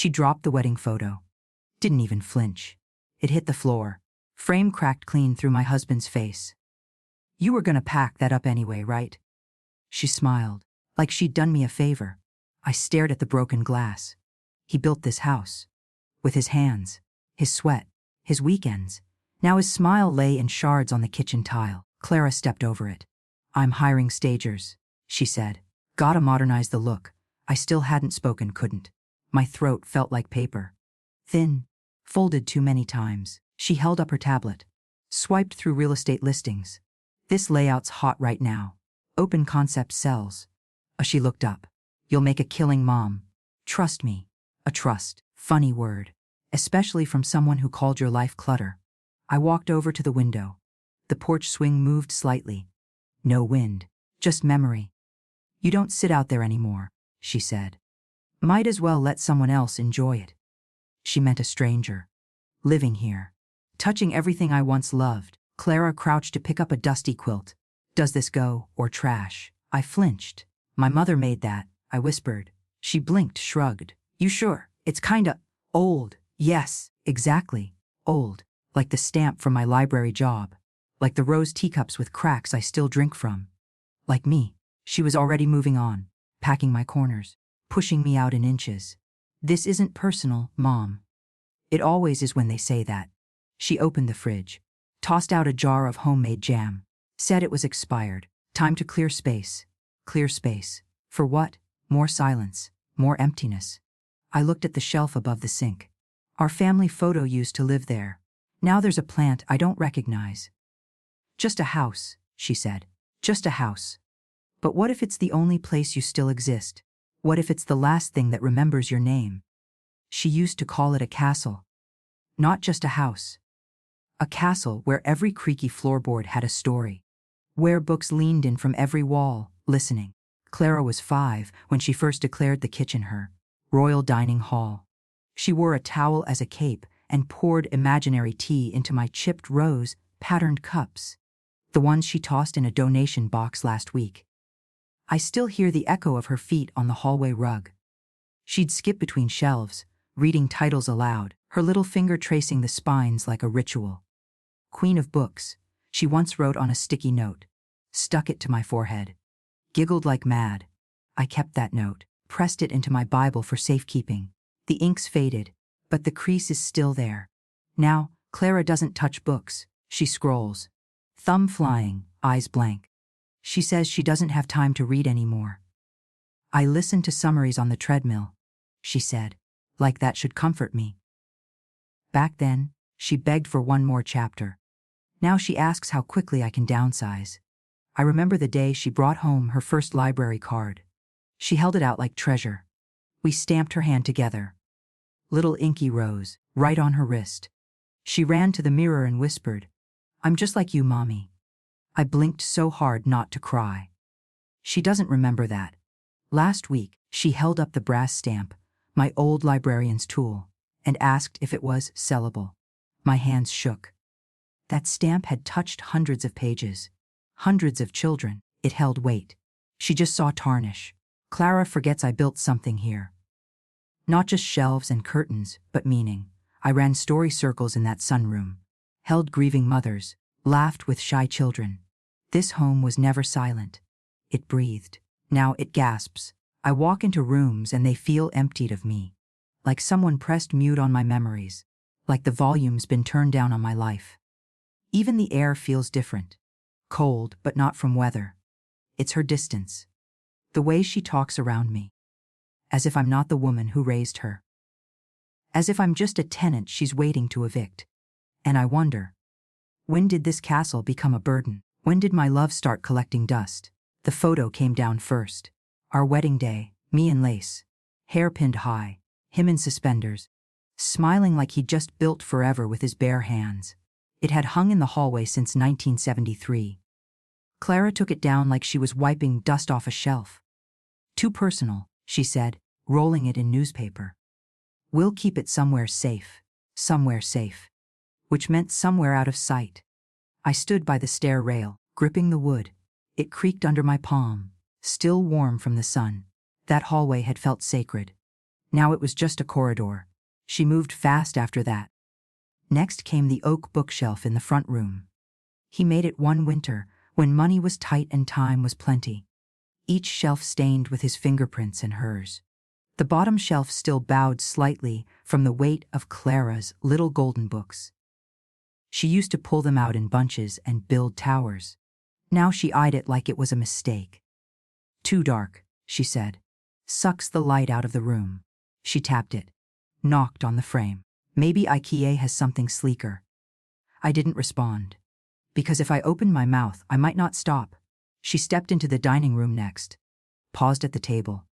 She dropped the wedding photo. Didn't even flinch. It hit the floor. Frame cracked clean through my husband's face. "You were gonna pack that up anyway, right?" She smiled, like she'd done me a favor. I stared at the broken glass. He built this house. With his hands, his sweat, his weekends. Now his smile lay in shards on the kitchen tile. Clara stepped over it. "I'm hiring stagers," she said. "Gotta modernize the look." I still hadn't spoken, couldn't. My throat felt like paper. Thin, folded too many times. She held up her tablet. Swiped through real estate listings. "This layout's hot right now. Open concept sells." She looked up. "You'll make a killing, Mom. Trust me." A trust. Funny word. Especially from someone who called your life clutter. I walked over to the window. The porch swing moved slightly. No wind. Just memory. "You don't sit out there anymore," she said. "Might as well let someone else enjoy it." She meant a stranger. Living here. Touching everything I once loved. Clara crouched to pick up a dusty quilt. "Does this go, or trash?" I flinched. "My mother made that," I whispered. She blinked, shrugged. "You sure? It's kinda old." "Yes, exactly. Old. Like the stamp from my library job. Like the rose teacups with cracks I still drink from. Like me." She was already moving on, packing my corners, pushing me out in inches. "This isn't personal, Mom." It always is when they say that. She opened the fridge, tossed out a jar of homemade jam, said it was expired. Time to clear space. Clear space. For what? More silence, more emptiness. I looked at the shelf above the sink. Our family photo used to live there. Now there's a plant I don't recognize. "Just a house," she said. "Just a house. But what if it's the only place you still exist? What if it's the last thing that remembers your name?" She used to call it a castle. Not just a house. A castle where every creaky floorboard had a story. Where books leaned in from every wall, listening. Clara was 5 when she first declared the kitchen her royal dining hall. She wore a towel as a cape and poured imaginary tea into my chipped rose, patterned cups. The ones she tossed in a donation box last week. I still hear the echo of her feet on the hallway rug. She'd skip between shelves, reading titles aloud, her little finger tracing the spines like a ritual. "Queen of Books," she once wrote on a sticky note. Stuck it to my forehead. Giggled like mad. I kept that note, pressed it into my Bible for safekeeping. The ink's faded, but the crease is still there. Now, Clara doesn't touch books. She scrolls. Thumb flying, eyes blank. She says she doesn't have time to read anymore. "I listen to summaries on the treadmill," she said, like that should comfort me. Back then, she begged for one more chapter. Now she asks how quickly I can downsize. I remember the day she brought home her first library card. She held it out like treasure. We stamped her hand together. Little inky rose, right on her wrist. She ran to the mirror and whispered, "I'm just like you, Mommy." I blinked so hard not to cry. She doesn't remember that. Last week, she held up the brass stamp, my old librarian's tool, and asked if it was sellable. My hands shook. That stamp had touched hundreds of pages, hundreds of children. It held weight. She just saw tarnish. Clara forgets I built something here. Not just shelves and curtains, but meaning. I ran story circles in that sunroom, held grieving mothers, laughed with shy children. This home was never silent. It breathed. Now it gasps. I walk into rooms and they feel emptied of me. Like someone pressed mute on my memories. Like the volume's been turned down on my life. Even the air feels different. Cold, but not from weather. It's her distance. The way she talks around me. As if I'm not the woman who raised her. As if I'm just a tenant she's waiting to evict. And I wonder, when did this castle become a burden? When did my love start collecting dust? The photo came down first. Our wedding day, me in lace. Hair pinned high, him in suspenders. Smiling like he'd just built forever with his bare hands. It had hung in the hallway since 1973. Clara took it down like she was wiping dust off a shelf. Too personal, she said, rolling it in newspaper. We'll keep it somewhere safe. Somewhere safe. Which meant somewhere out of sight. I stood by the stair rail, gripping the wood. It creaked under my palm, still warm from the sun. That hallway had felt sacred. Now it was just a corridor. She moved fast after that. Next came the oak bookshelf in the front room. He made it one winter, when money was tight and time was plenty. Each shelf stained with his fingerprints and hers. The bottom shelf still bowed slightly from the weight of Clara's little golden books. She used to pull them out in bunches and build towers. Now she eyed it like it was a mistake. "Too dark," she said. "Sucks the light out of the room." She tapped it, knocked on the frame. "Maybe IKEA has something sleeker." I didn't respond, because if I opened my mouth, I might not stop. She stepped into the dining room next, paused at the table.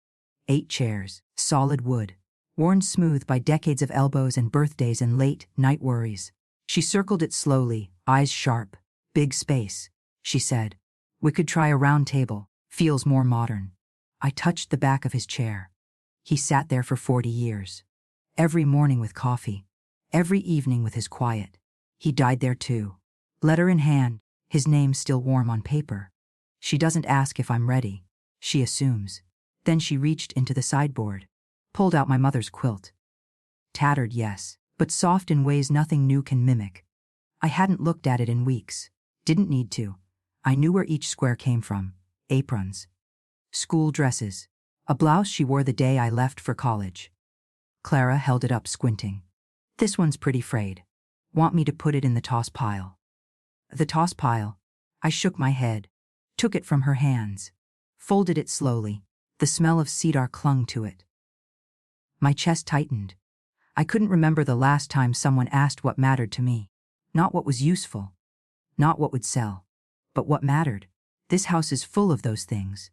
8 chairs, solid wood, worn smooth by decades of elbows and birthdays and late-night worries. She circled it slowly, eyes sharp. "Big space," she said. "We could try a round table. Feels more modern." I touched the back of his chair. He sat there for 40 years. Every morning with coffee. Every evening with his quiet. He died there too. Letter in hand, his name still warm on paper. She doesn't ask if I'm ready. She assumes. Then she reached into the sideboard. Pulled out my mother's quilt. Tattered, yes, but soft in ways nothing new can mimic. I hadn't looked at it in weeks. Didn't need to. I knew where each square came from. Aprons. School dresses. A blouse she wore the day I left for college. Clara held it up, squinting. "This one's pretty frayed. Want me to put it in the toss pile?" The toss pile. I shook my head. Took it from her hands. Folded it slowly. The smell of cedar clung to it. My chest tightened. I couldn't remember the last time someone asked what mattered to me. Not what was useful. Not what would sell. But what mattered. This house is full of those things.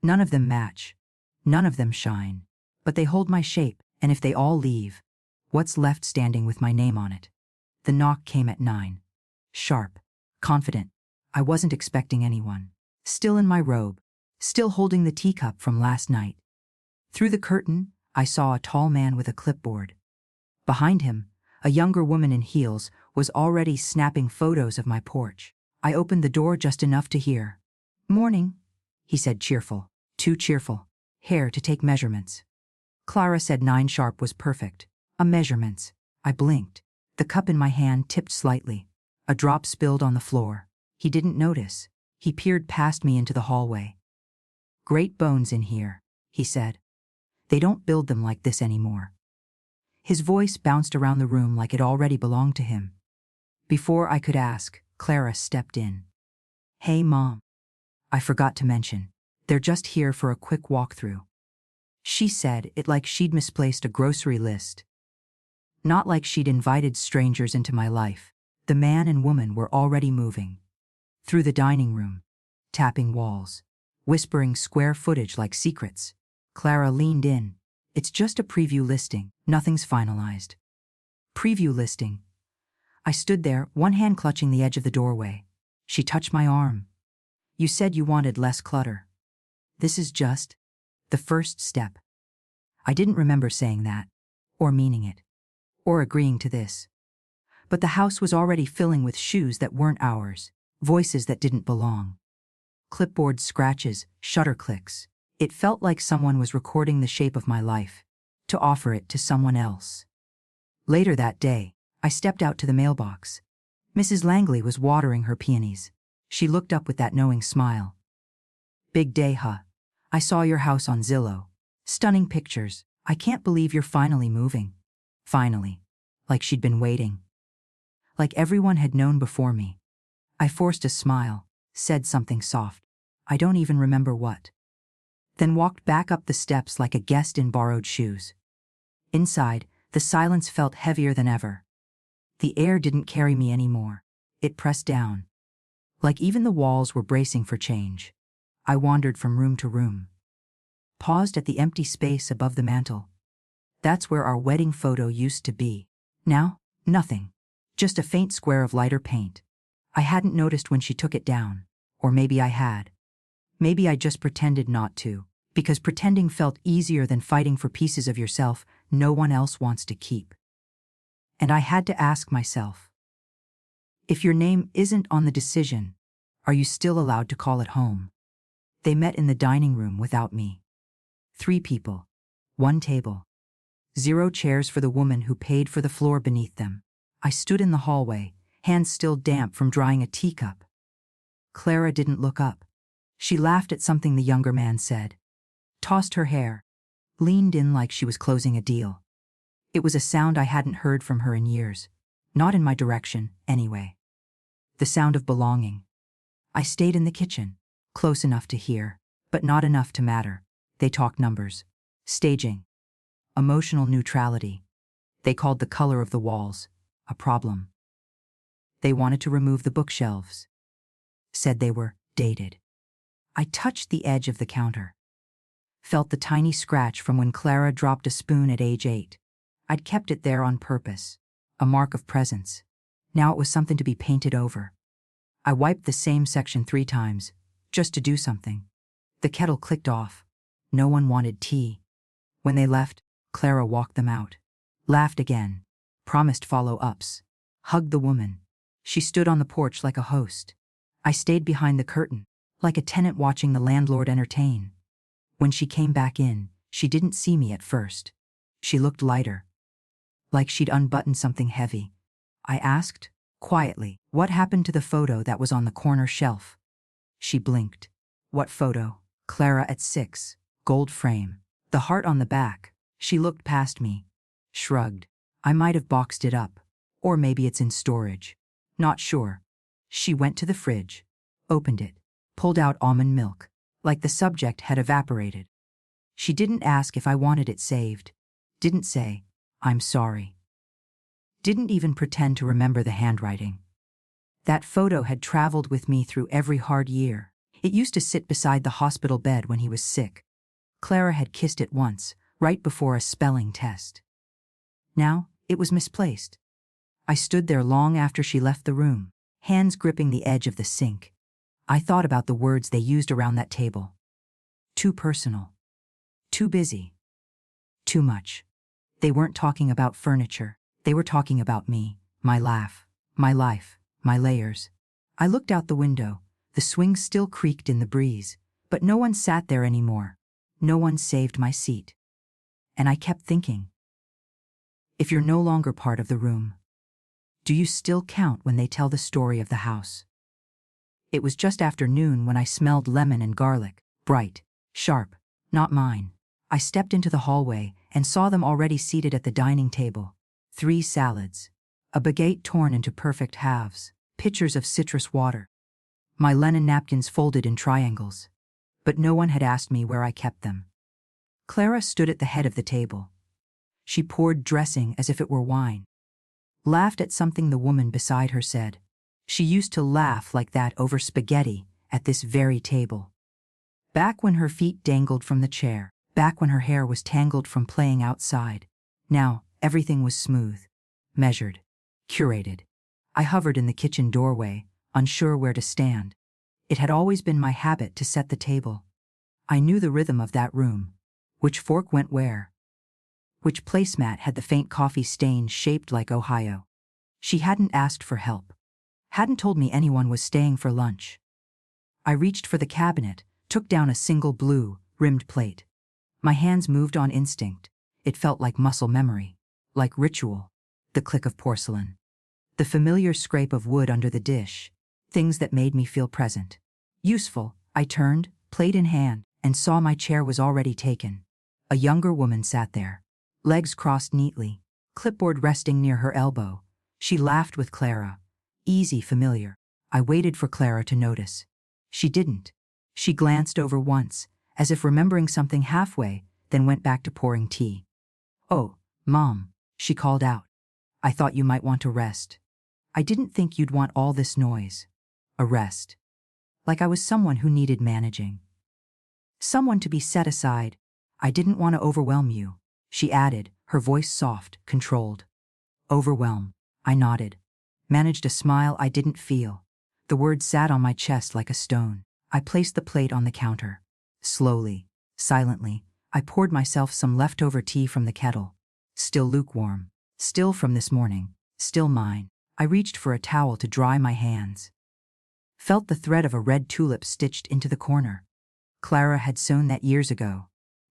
None of them match. None of them shine. But they hold my shape, and if they all leave, what's left standing with my name on it? The knock came at 9. Sharp. Confident. I wasn't expecting anyone. Still in my robe. Still holding the teacup from last night. Through the curtain, I saw a tall man with a clipboard. Behind him, a younger woman in heels was already snapping photos of my porch. I opened the door just enough to hear. "Morning," he said, cheerful. Too cheerful. "Hair to take measurements." Clara said 9 sharp was perfect. Measurements. I blinked. The cup in my hand tipped slightly. A drop spilled on the floor. He didn't notice. He peered past me into the hallway. "Great bones in here," he said. "They don't build them like this anymore." His voice bounced around the room like it already belonged to him. Before I could ask, Clara stepped in. "Hey, Mom. I forgot to mention. They're just here for a quick walkthrough." She said it like she'd misplaced a grocery list. Not like she'd invited strangers into my life. The man and woman were already moving. Through the dining room. Tapping walls. Whispering square footage like secrets. Clara leaned in. "It's just a preview listing. Nothing's finalized." Preview listing. I stood there, one hand clutching the edge of the doorway. She touched my arm. "You said you wanted less clutter. This is just the first step." I didn't remember saying that, or meaning it, or agreeing to this. But the house was already filling with shoes that weren't ours, voices that didn't belong. Clipboard scratches, shutter clicks. It felt like someone was recording the shape of my life, to offer it to someone else. Later that day, I stepped out to the mailbox. Mrs. Langley was watering her peonies. She looked up with that knowing smile. "Big day, huh? I saw your house on Zillow. Stunning pictures. I can't believe you're finally moving." Finally. Like she'd been waiting. Like everyone had known before me. I forced a smile, said something soft. I don't even remember what. Then walked back up the steps like a guest in borrowed shoes. Inside, the silence felt heavier than ever. The air didn't carry me anymore. It pressed down. Like even the walls were bracing for change. I wandered from room to room. Paused at the empty space above the mantel. That's where our wedding photo used to be. Now, nothing. Just a faint square of lighter paint. I hadn't noticed when she took it down. Or maybe I had. Maybe I just pretended not to, because pretending felt easier than fighting for pieces of yourself no one else wants to keep. And I had to ask myself, if your name isn't on the decision, are you still allowed to call it home? They met in the dining room without me. 3 people. 1 table. 0 chairs for the woman who paid for the floor beneath them. I stood in the hallway, hands still damp from drying a teacup. Clara didn't look up. She laughed at something the younger man said, tossed her hair, leaned in like she was closing a deal. It was a sound I hadn't heard from her in years, not in my direction, anyway. The sound of belonging. I stayed in the kitchen, close enough to hear, but not enough to matter. They talked numbers, staging, emotional neutrality. They called the color of the walls a problem. They wanted to remove the bookshelves. Said they were dated. I touched the edge of the counter. Felt the tiny scratch from when Clara dropped a spoon at age 8. I'd kept it there on purpose, a mark of presence. Now it was something to be painted over. I wiped the same section 3 times, just to do something. The kettle clicked off. No one wanted tea. When they left, Clara walked them out. Laughed again. Promised follow-ups. Hugged the woman. She stood on the porch like a host. I stayed behind the curtain, like a tenant watching the landlord entertain. When she came back in, she didn't see me at first. She looked lighter, like she'd unbuttoned something heavy. I asked, quietly, what happened to the photo that was on the corner shelf? She blinked. What photo? Clara at 6, gold frame, the heart on the back. She looked past me, shrugged. I might have boxed it up, or maybe it's in storage. Not sure. She went to the fridge, opened it, pulled out almond milk, like the subject had evaporated. She didn't ask if I wanted it saved. Didn't say, I'm sorry. Didn't even pretend to remember the handwriting. That photo had traveled with me through every hard year. It used to sit beside the hospital bed when he was sick. Clara had kissed it once, right before a spelling test. Now, it was misplaced. I stood there long after she left the room, hands gripping the edge of the sink. I thought about the words they used around that table. Too personal. Too busy. Too much. They weren't talking about furniture. They were talking about me, my laugh, my life, my layers. I looked out the window. The swing still creaked in the breeze, but no one sat there anymore. No one saved my seat. And I kept thinking, if you're no longer part of the room, do you still count when they tell the story of the house? It was just after noon when I smelled lemon and garlic, bright, sharp, not mine. I stepped into the hallway and saw them already seated at the dining table. 3 salads, a baguette torn into perfect halves, pitchers of citrus water. My linen napkins folded in triangles. But no one had asked me where I kept them. Clara stood at the head of the table. She poured dressing as if it were wine. Laughed at something the woman beside her said. She used to laugh like that over spaghetti at this very table. Back when her feet dangled from the chair, back when her hair was tangled from playing outside. Now, everything was smooth, measured, curated. I hovered in the kitchen doorway, unsure where to stand. It had always been my habit to set the table. I knew the rhythm of that room, which fork went where, which placemat had the faint coffee stain shaped like Ohio. She hadn't asked for help, hadn't told me anyone was staying for lunch. I reached for the cabinet, took down a single blue, rimmed plate. My hands moved on instinct. It felt like muscle memory, like ritual. The click of porcelain, the familiar scrape of wood under the dish, things that made me feel present. Useful. I turned, plate in hand, and saw my chair was already taken. A younger woman sat there, legs crossed neatly, clipboard resting near her elbow. She laughed with Clara. Easy, familiar. I waited for Clara to notice. She didn't. She glanced over once, as if remembering something halfway, then went back to pouring tea. Oh, Mom, she called out. I thought you might want to rest. I didn't think you'd want all this noise. A rest. Like I was someone who needed managing. Someone to be set aside. I didn't want to overwhelm you, she added, her voice soft, controlled. Overwhelm. I nodded. Managed a smile I didn't feel. The word sat on my chest like a stone. I placed the plate on the counter. Slowly, silently, I poured myself some leftover tea from the kettle. Still lukewarm. Still from this morning. Still mine. I reached for a towel to dry my hands. Felt the thread of a red tulip stitched into the corner. Clara had sewn that years ago.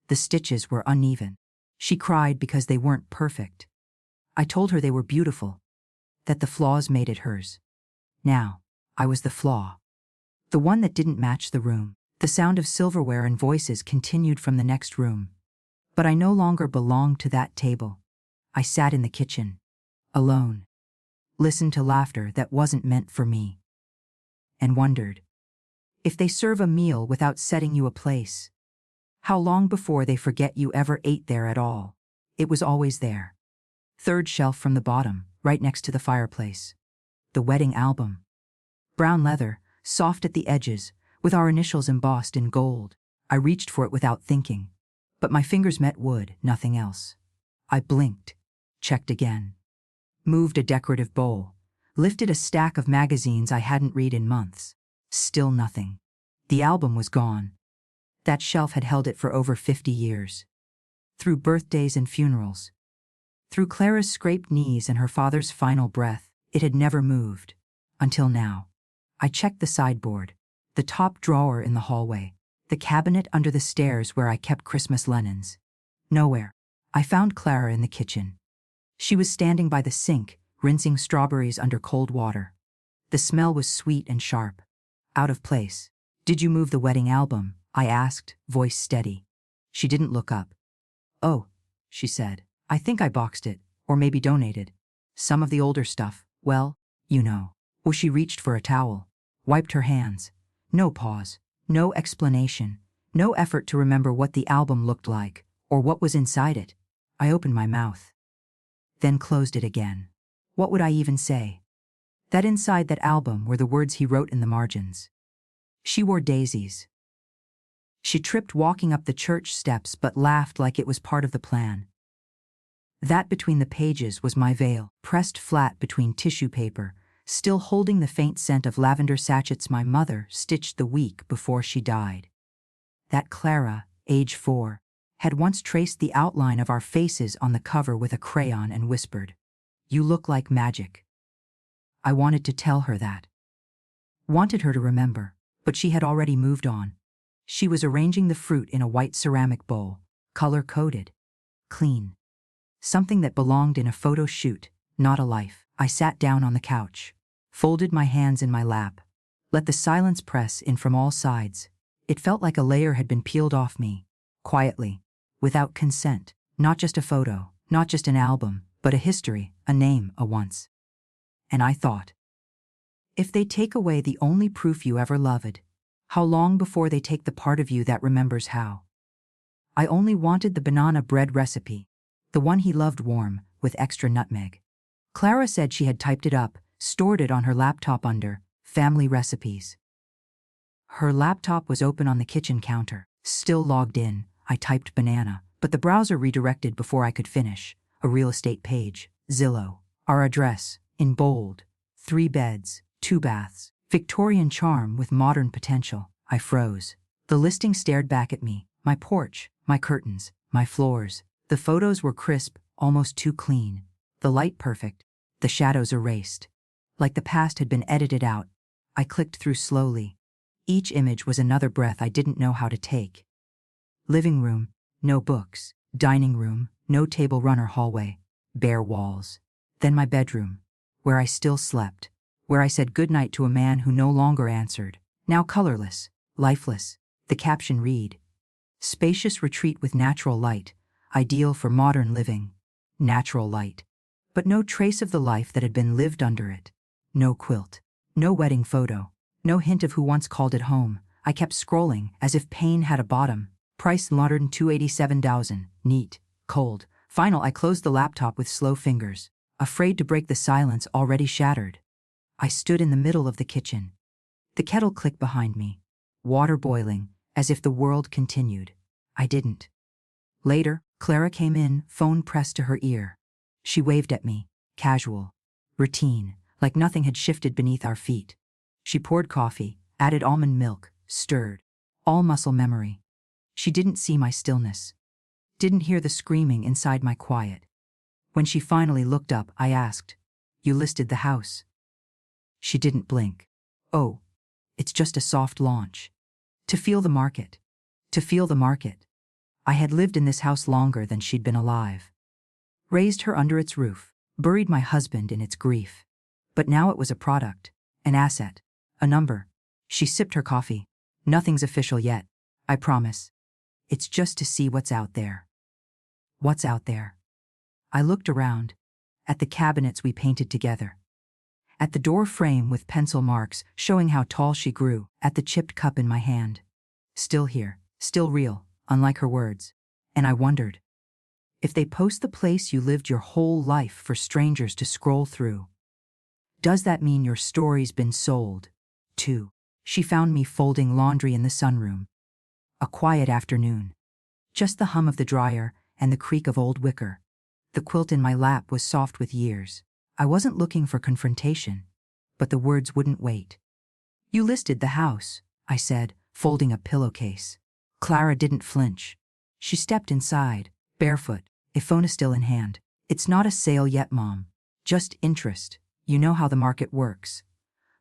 The stitches were uneven. She cried because they weren't perfect. I told her they were beautiful, that the flaws made it hers. Now, I was the flaw. The one that didn't match the room. The sound of silverware and voices continued from the next room. But I no longer belonged to that table. I sat in the kitchen, alone, listened to laughter that wasn't meant for me, and wondered, if they serve a meal without setting you a place, how long before they forget you ever ate there at all? It was always there. Third shelf from the bottom, right next to the fireplace. The wedding album. Brown leather, soft at the edges, with our initials embossed in gold. I reached for it without thinking, but my fingers met wood, nothing else. I blinked, checked again, moved a decorative bowl, lifted a stack of magazines I hadn't read in months. Still nothing. The album was gone. That shelf had held it for over 50 years. Through birthdays and funerals, through Clara's scraped knees and her father's final breath, it had never moved. Until now. I checked the sideboard, the top drawer in the hallway, the cabinet under the stairs where I kept Christmas linens. Nowhere. I found Clara in the kitchen. She was standing by the sink, rinsing strawberries under cold water. The smell was sweet and sharp. Out of place. "Did you move the wedding album?" I asked, voice steady. She didn't look up. "Oh," she said. "I think I boxed it, or maybe donated. Some of the older stuff, well, you know." Or she reached for a towel, wiped her hands. No pause, no explanation, no effort to remember what the album looked like, or what was inside it. I opened my mouth, then closed it again. What would I even say? That inside that album were the words he wrote in the margins. She wore daisies. She tripped walking up the church steps but laughed like it was part of the plan. That between the pages was my veil, pressed flat between tissue paper, still holding the faint scent of lavender sachets my mother stitched the week before she died. That Clara, age 4, had once traced the outline of our faces on the cover with a crayon and whispered, "You look like magic." I wanted to tell her that. Wanted her to remember, but she had already moved on. She was arranging the fruit in a white ceramic bowl, color-coded, clean. Something that belonged in a photo shoot, not a life. I sat down on the couch, folded my hands in my lap, let the silence press in from all sides. It felt like a layer had been peeled off me, quietly, without consent. Not just a photo, not just an album, but a history, a name, a once. And I thought, if they take away the only proof you ever loved, how long before they take the part of you that remembers how? I only wanted the banana bread recipe, the one he loved warm, with extra nutmeg. Clara said she had typed it up, stored it on her laptop under family recipes. Her laptop was open on the kitchen counter. Still logged in, I typed banana, but the browser redirected before I could finish. A real estate page, Zillow, our address, in bold, 3 beds, 2 baths, Victorian charm with modern potential. I froze. The listing stared back at me, my porch, my curtains, my floors. The photos were crisp, almost too clean. The light perfect, the shadows erased. Like the past had been edited out. I clicked through slowly. Each image was another breath I didn't know how to take. Living room, no books. Dining room, no table runner hallway. Bare walls. Then my bedroom, where I still slept, where I said goodnight to a man who no longer answered. Now colorless, lifeless. The caption read, "Spacious retreat with natural light, ideal for modern living." Natural light. But no trace of the life that had been lived under it. No quilt. No wedding photo. No hint of who once called it home. I kept scrolling, as if pain had a bottom. Price modern $287,000. Neat. Cold. Final. I closed the laptop with slow fingers, afraid to break the silence already shattered. I stood in the middle of the kitchen. The kettle clicked behind me. Water boiling, as if the world continued. I didn't. Later, Clara came in, phone pressed to her ear. She waved at me, casual, routine, like nothing had shifted beneath our feet. She poured coffee, added almond milk, stirred. All muscle memory. She didn't see my stillness. Didn't hear the screaming inside my quiet. When she finally looked up, I asked, "You listed the house?" She didn't blink. "Oh, it's just a soft launch. To feel the market. To feel the market." I had lived in this house longer than she'd been alive. Raised her under its roof, buried my husband in its grief. But now it was a product, an asset, a number. She sipped her coffee. Nothing's official yet, I promise. It's just to see what's out there. What's out there? I looked around, at the cabinets we painted together, at the door frame with pencil marks showing how tall she grew, at the chipped cup in my hand. Still here, still real, unlike her words. And I wondered, if they post the place you lived your whole life for strangers to scroll through, does that mean your story's been sold, too? She found me folding laundry in the sunroom. A quiet afternoon. Just the hum of the dryer and the creak of old wicker. The quilt in my lap was soft with years. I wasn't looking for confrontation, but the words wouldn't wait. You listed the house, I said, folding a pillowcase. Clara didn't flinch. She stepped inside, barefoot, iPhone still in hand. It's not a sale yet, Mom. Just interest. You know how the market works.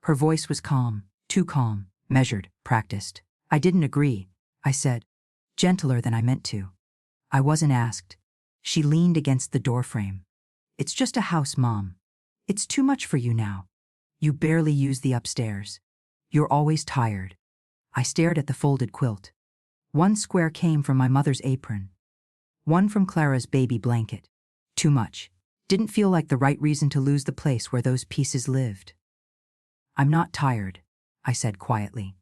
Her voice was calm, too calm, measured, practiced. I didn't agree, I said, gentler than I meant to. I wasn't asked. She leaned against the doorframe. It's just a house, Mom. It's too much for you now. You barely use the upstairs. You're always tired. I stared at the folded quilt. One square came from my mother's apron. One from Clara's baby blanket. Too much. Didn't feel like the right reason to lose the place where those pieces lived. I'm not tired, I said quietly.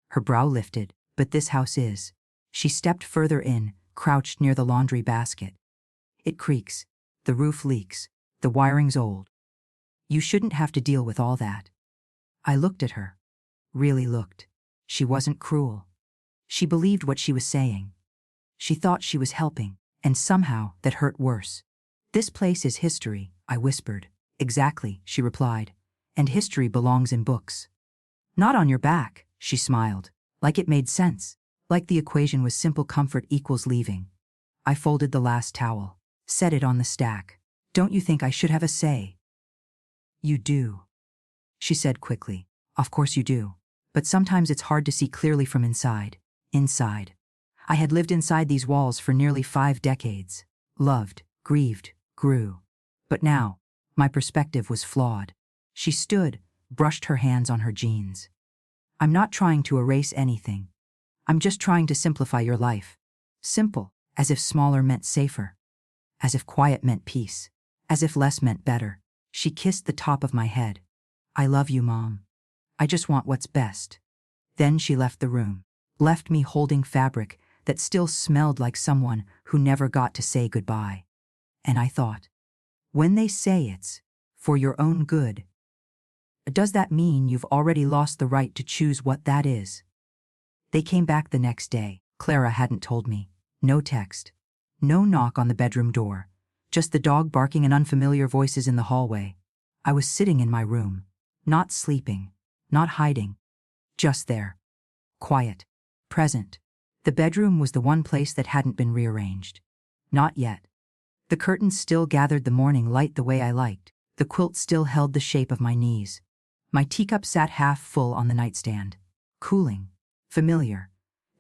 Her brow lifted, but this house is. She stepped further in, crouched near the laundry basket. It creaks. The roof leaks. The wiring's old. You shouldn't have to deal with all that. I looked at her. Really looked. She wasn't cruel. She believed what she was saying. She thought she was helping, and somehow that hurt worse. This place is history, I whispered. Exactly, she replied. And history belongs in books. Not on your back, she smiled. Like it made sense. Like the equation was simple comfort equals leaving. I folded the last towel. Set it on the stack. Don't you think I should have a say? You do, she said quickly. Of course you do. But sometimes it's hard to see clearly from inside. Inside. I had lived inside these walls for nearly 5 decades. Loved, grieved, grew. But now, my perspective was flawed. She stood, brushed her hands on her jeans. I'm not trying to erase anything. I'm just trying to simplify your life. Simple, as if smaller meant safer. As if quiet meant peace. As if less meant better. She kissed the top of my head. I love you, Mom. I just want what's best. Then she left the room. Left me holding fabric that still smelled like someone who never got to say goodbye. And I thought, when they say it's for your own good, does that mean you've already lost the right to choose what that is? They came back the next day. Clara hadn't told me. No text. No knock on the bedroom door. Just the dog barking and unfamiliar voices in the hallway. I was sitting in my room. Not sleeping. Not hiding. Just there. Quiet. Present. The bedroom was the one place that hadn't been rearranged. Not yet. The curtains still gathered the morning light the way I liked. The quilt still held the shape of my knees. My teacup sat half full on the nightstand. Cooling. Familiar.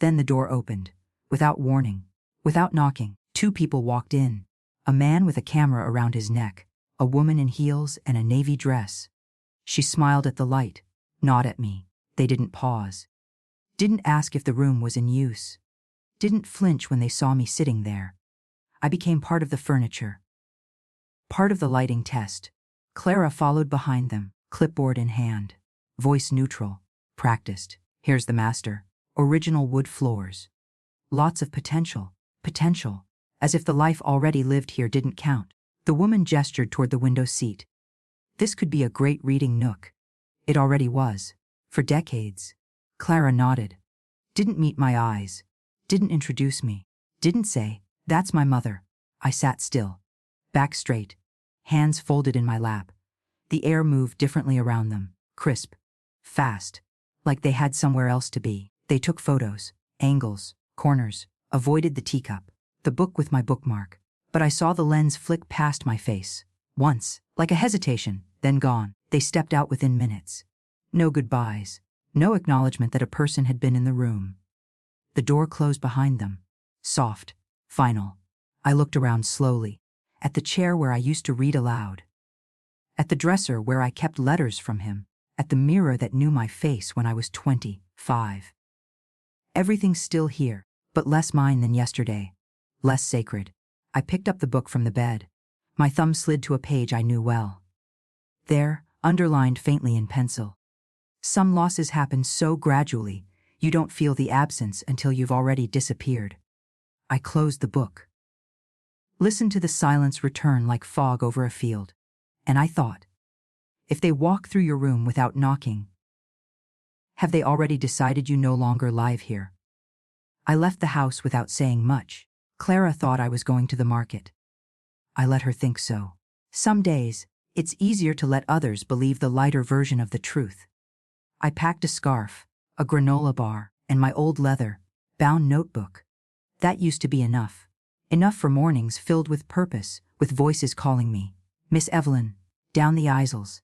Then the door opened. Without warning. Without knocking. 2 people walked in. A man with a camera around his neck. A woman in heels and a navy dress. She smiled at the light. Not at me. They didn't pause. Didn't ask if the room was in use. Didn't flinch when they saw me sitting there. I became part of the furniture. Part of the lighting test. Clara followed behind them, clipboard in hand. Voice neutral. Practiced. Here's the master. Original wood floors. Lots of potential. Potential. As if the life already lived here didn't count. The woman gestured toward the window seat. This could be a great reading nook. It already was. For decades. Clara nodded. Didn't meet my eyes. Didn't introduce me. Didn't say, that's my mother. I sat still. Back straight. Hands folded in my lap. The air moved differently around them. Crisp. Fast. Like they had somewhere else to be. They took photos. Angles. Corners. Avoided the teacup. The book with my bookmark. But I saw the lens flick past my face. Once. Like a hesitation. Then gone. They stepped out within minutes. No goodbyes. No acknowledgement that a person had been in the room. The door closed behind them. Soft. Final. I looked around slowly. At the chair where I used to read aloud. At the dresser where I kept letters from him. At the mirror that knew my face when I was 25. Everything's still here, but less mine than yesterday. Less sacred. I picked up the book from the bed. My thumb slid to a page I knew well. There, underlined faintly in pencil. Some losses happen so gradually, you don't feel the absence until you've already disappeared. I closed the book. Listened to the silence return like fog over a field. And I thought, if they walk through your room without knocking, have they already decided you no longer live here? I left the house without saying much. Clara thought I was going to the market. I let her think so. Some days, it's easier to let others believe the lighter version of the truth. I packed a scarf, a granola bar, and my old leather-bound notebook. That used to be enough. Enough for mornings filled with purpose, with voices calling me, Miss Evelyn, down the aisles.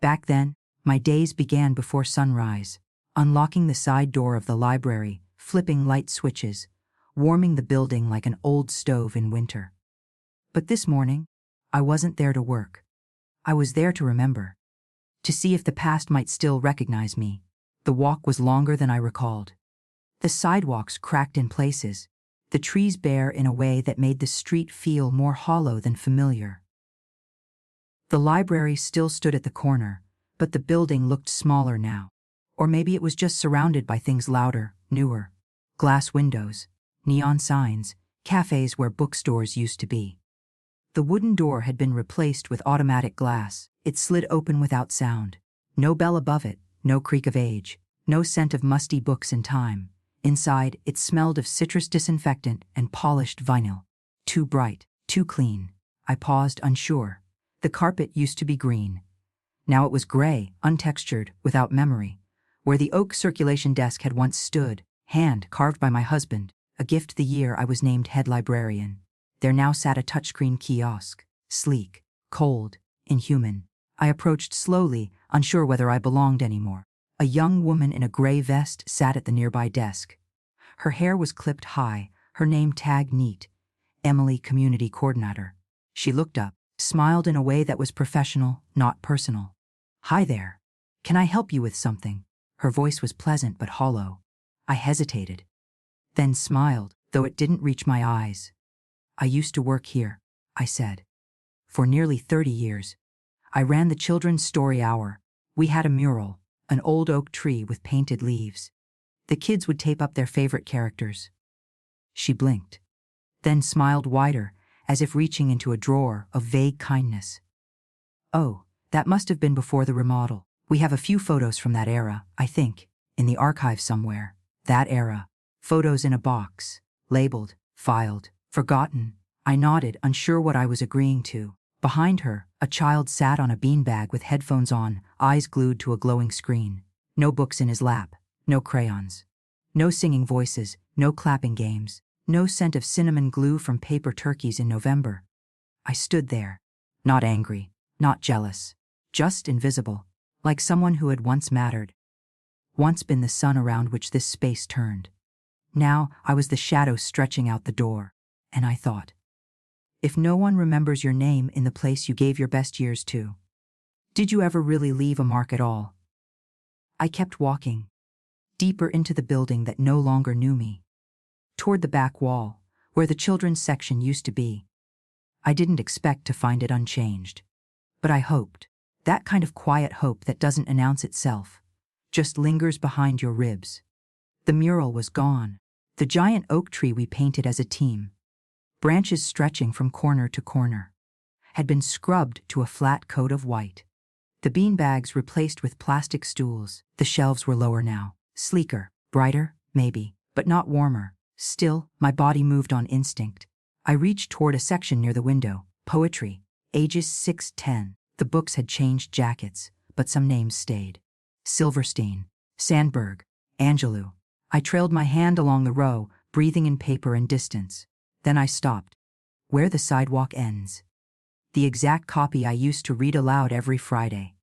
Back then, my days began before sunrise, unlocking the side door of the library, flipping light switches, warming the building like an old stove in winter. But this morning, I wasn't there to work. I was there to remember. To see if the past might still recognize me. The walk was longer than I recalled. The sidewalks cracked in places, the trees bare in a way that made the street feel more hollow than familiar. The library still stood at the corner, but the building looked smaller now. Or maybe it was just surrounded by things louder, newer. Glass windows, neon signs, cafes where bookstores used to be. The wooden door had been replaced with automatic glass. It slid open without sound. No bell above it, no creak of age, no scent of musty books in time. Inside, it smelled of citrus disinfectant and polished vinyl. Too bright, too clean. I paused, unsure. The carpet used to be green. Now it was gray, untextured, without memory. Where the oak circulation desk had once stood, hand carved by my husband, a gift the year I was named head librarian, there now sat a touchscreen kiosk, sleek, cold, inhuman. I approached slowly, unsure whether I belonged anymore. A young woman in a gray vest sat at the nearby desk. Her hair was clipped high, her name tagged neat, Emily, community coordinator. She looked up, smiled in a way that was professional, not personal. "Hi there. Can I help you with something?" Her voice was pleasant but hollow. I hesitated, then smiled, though it didn't reach my eyes. "I used to work here," I said. "For nearly 30 years. I ran the children's story hour. We had a mural, an old oak tree with painted leaves. The kids would tape up their favorite characters." She blinked, then smiled wider, as if reaching into a drawer of vague kindness. "Oh, that must have been before the remodel. We have a few photos from that era, I think, in the archive somewhere. That era. Photos in a box, labeled, filed, forgotten." I nodded, unsure what I was agreeing to. Behind her, a child sat on a beanbag with headphones on, eyes glued to a glowing screen. No books in his lap, no crayons. No singing voices, no clapping games, no scent of cinnamon glue from paper turkeys in November. I stood there, not angry, not jealous, just invisible, like someone who had once mattered. Once been the sun around which this space turned. Now I was the shadow stretching out the door, and I thought, if no one remembers your name in the place you gave your best years to, did you ever really leave a mark at all? I kept walking, deeper into the building that no longer knew me, toward the back wall, where the children's section used to be. I didn't expect to find it unchanged, but I hoped, that kind of quiet hope that doesn't announce itself, just lingers behind your ribs. The mural was gone, the giant oak tree we painted as a team, branches stretching from corner to corner, had been scrubbed to a flat coat of white. The beanbags replaced with plastic stools. The shelves were lower now, sleeker, brighter, maybe, but not warmer. Still, my body moved on instinct. I reached toward a section near the window, poetry, ages 6-10. The books had changed jackets, but some names stayed. Silverstein, Sandberg, Angelou. I trailed my hand along the row, breathing in paper and distance. Then I stopped, where the sidewalk ends. The exact copy I used to read aloud every Friday.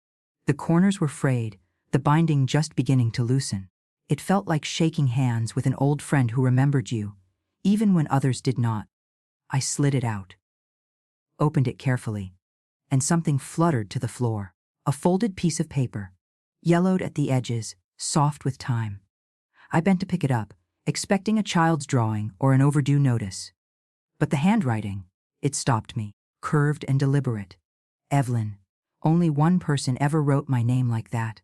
The corners were frayed, the binding just beginning to loosen. It felt like shaking hands with an old friend who remembered you, even when others did not. I slid it out, opened it carefully, and something fluttered to the floor. A folded piece of paper, yellowed at the edges, soft with time. I bent to pick it up, expecting a child's drawing or an overdue notice. But the handwriting, it stopped me, curved and deliberate. Evelyn. Only one person ever wrote my name like that.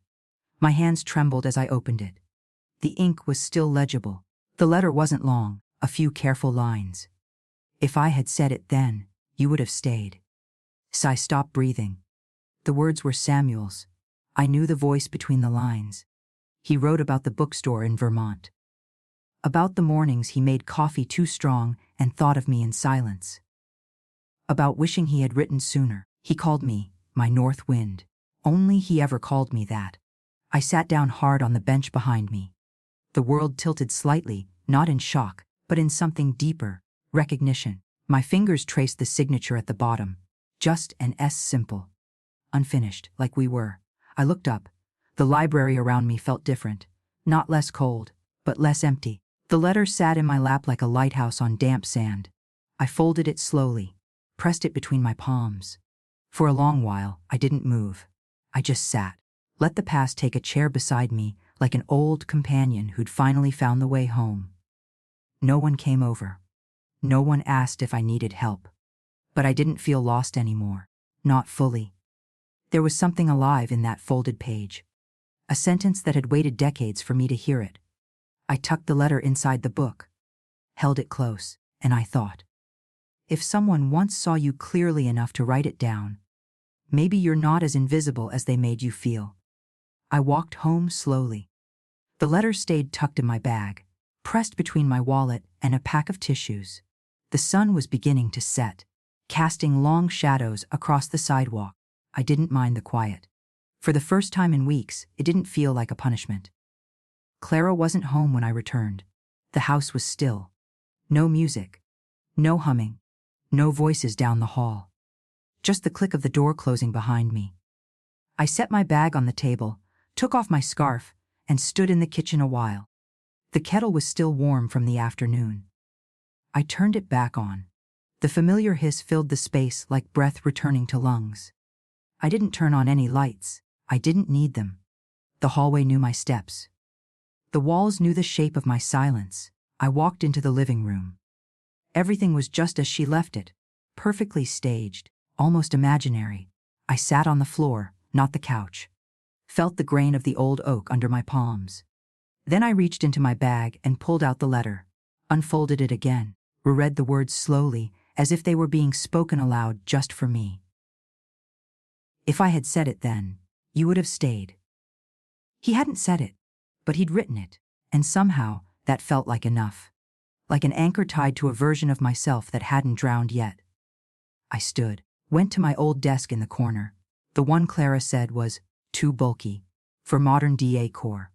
My hands trembled as I opened it. The ink was still legible. The letter wasn't long, a few careful lines. If I had said it then, you would have stayed. So I stopped breathing. The words were Samuel's. I knew the voice between the lines. He wrote about the bookstore in Vermont. About the mornings he made coffee too strong and thought of me in silence. About wishing he had written sooner. He called me my north wind. Only he ever called me that. I sat down hard on the bench behind me. The world tilted slightly, not in shock, but in something deeper, recognition. My fingers traced the signature at the bottom. Just an S simple. Unfinished, like we were. I looked up. The library around me felt different. Not less cold, but less empty. The letter sat in my lap like a lighthouse on damp sand. I folded it slowly, pressed it between my palms. For a long while, I didn't move. I just sat. Let the past take a chair beside me like an old companion who'd finally found the way home. No one came over. No one asked if I needed help. But I didn't feel lost anymore. Not fully. There was something alive in that folded page. A sentence that had waited decades for me to hear it. I tucked the letter inside the book, held it close, and I thought, if someone once saw you clearly enough to write it down, maybe you're not as invisible as they made you feel. I walked home slowly. The letter stayed tucked in my bag, pressed between my wallet and a pack of tissues. The sun was beginning to set, casting long shadows across the sidewalk. I didn't mind the quiet. For the first time in weeks, it didn't feel like a punishment. Clara wasn't home when I returned. The house was still. No music. No humming. No voices down the hall. Just the click of the door closing behind me. I set my bag on the table, took off my scarf, and stood in the kitchen a while. The kettle was still warm from the afternoon. I turned it back on. The familiar hiss filled the space like breath returning to lungs. I didn't turn on any lights. I didn't need them. The hallway knew my steps. The walls knew the shape of my silence. I walked into the living room. Everything was just as she left it, perfectly staged, almost imaginary. I sat on the floor, not the couch. Felt the grain of the old oak under my palms. Then I reached into my bag and pulled out the letter, unfolded it again, reread the words slowly, as if they were being spoken aloud just for me. If I had said it then, you would have stayed. He hadn't said it, but he'd written it, and somehow that felt like enough. Like an anchor tied to a version of myself that hadn't drowned yet. I stood, went to my old desk in the corner. The one Clara said was too bulky for modern DA core.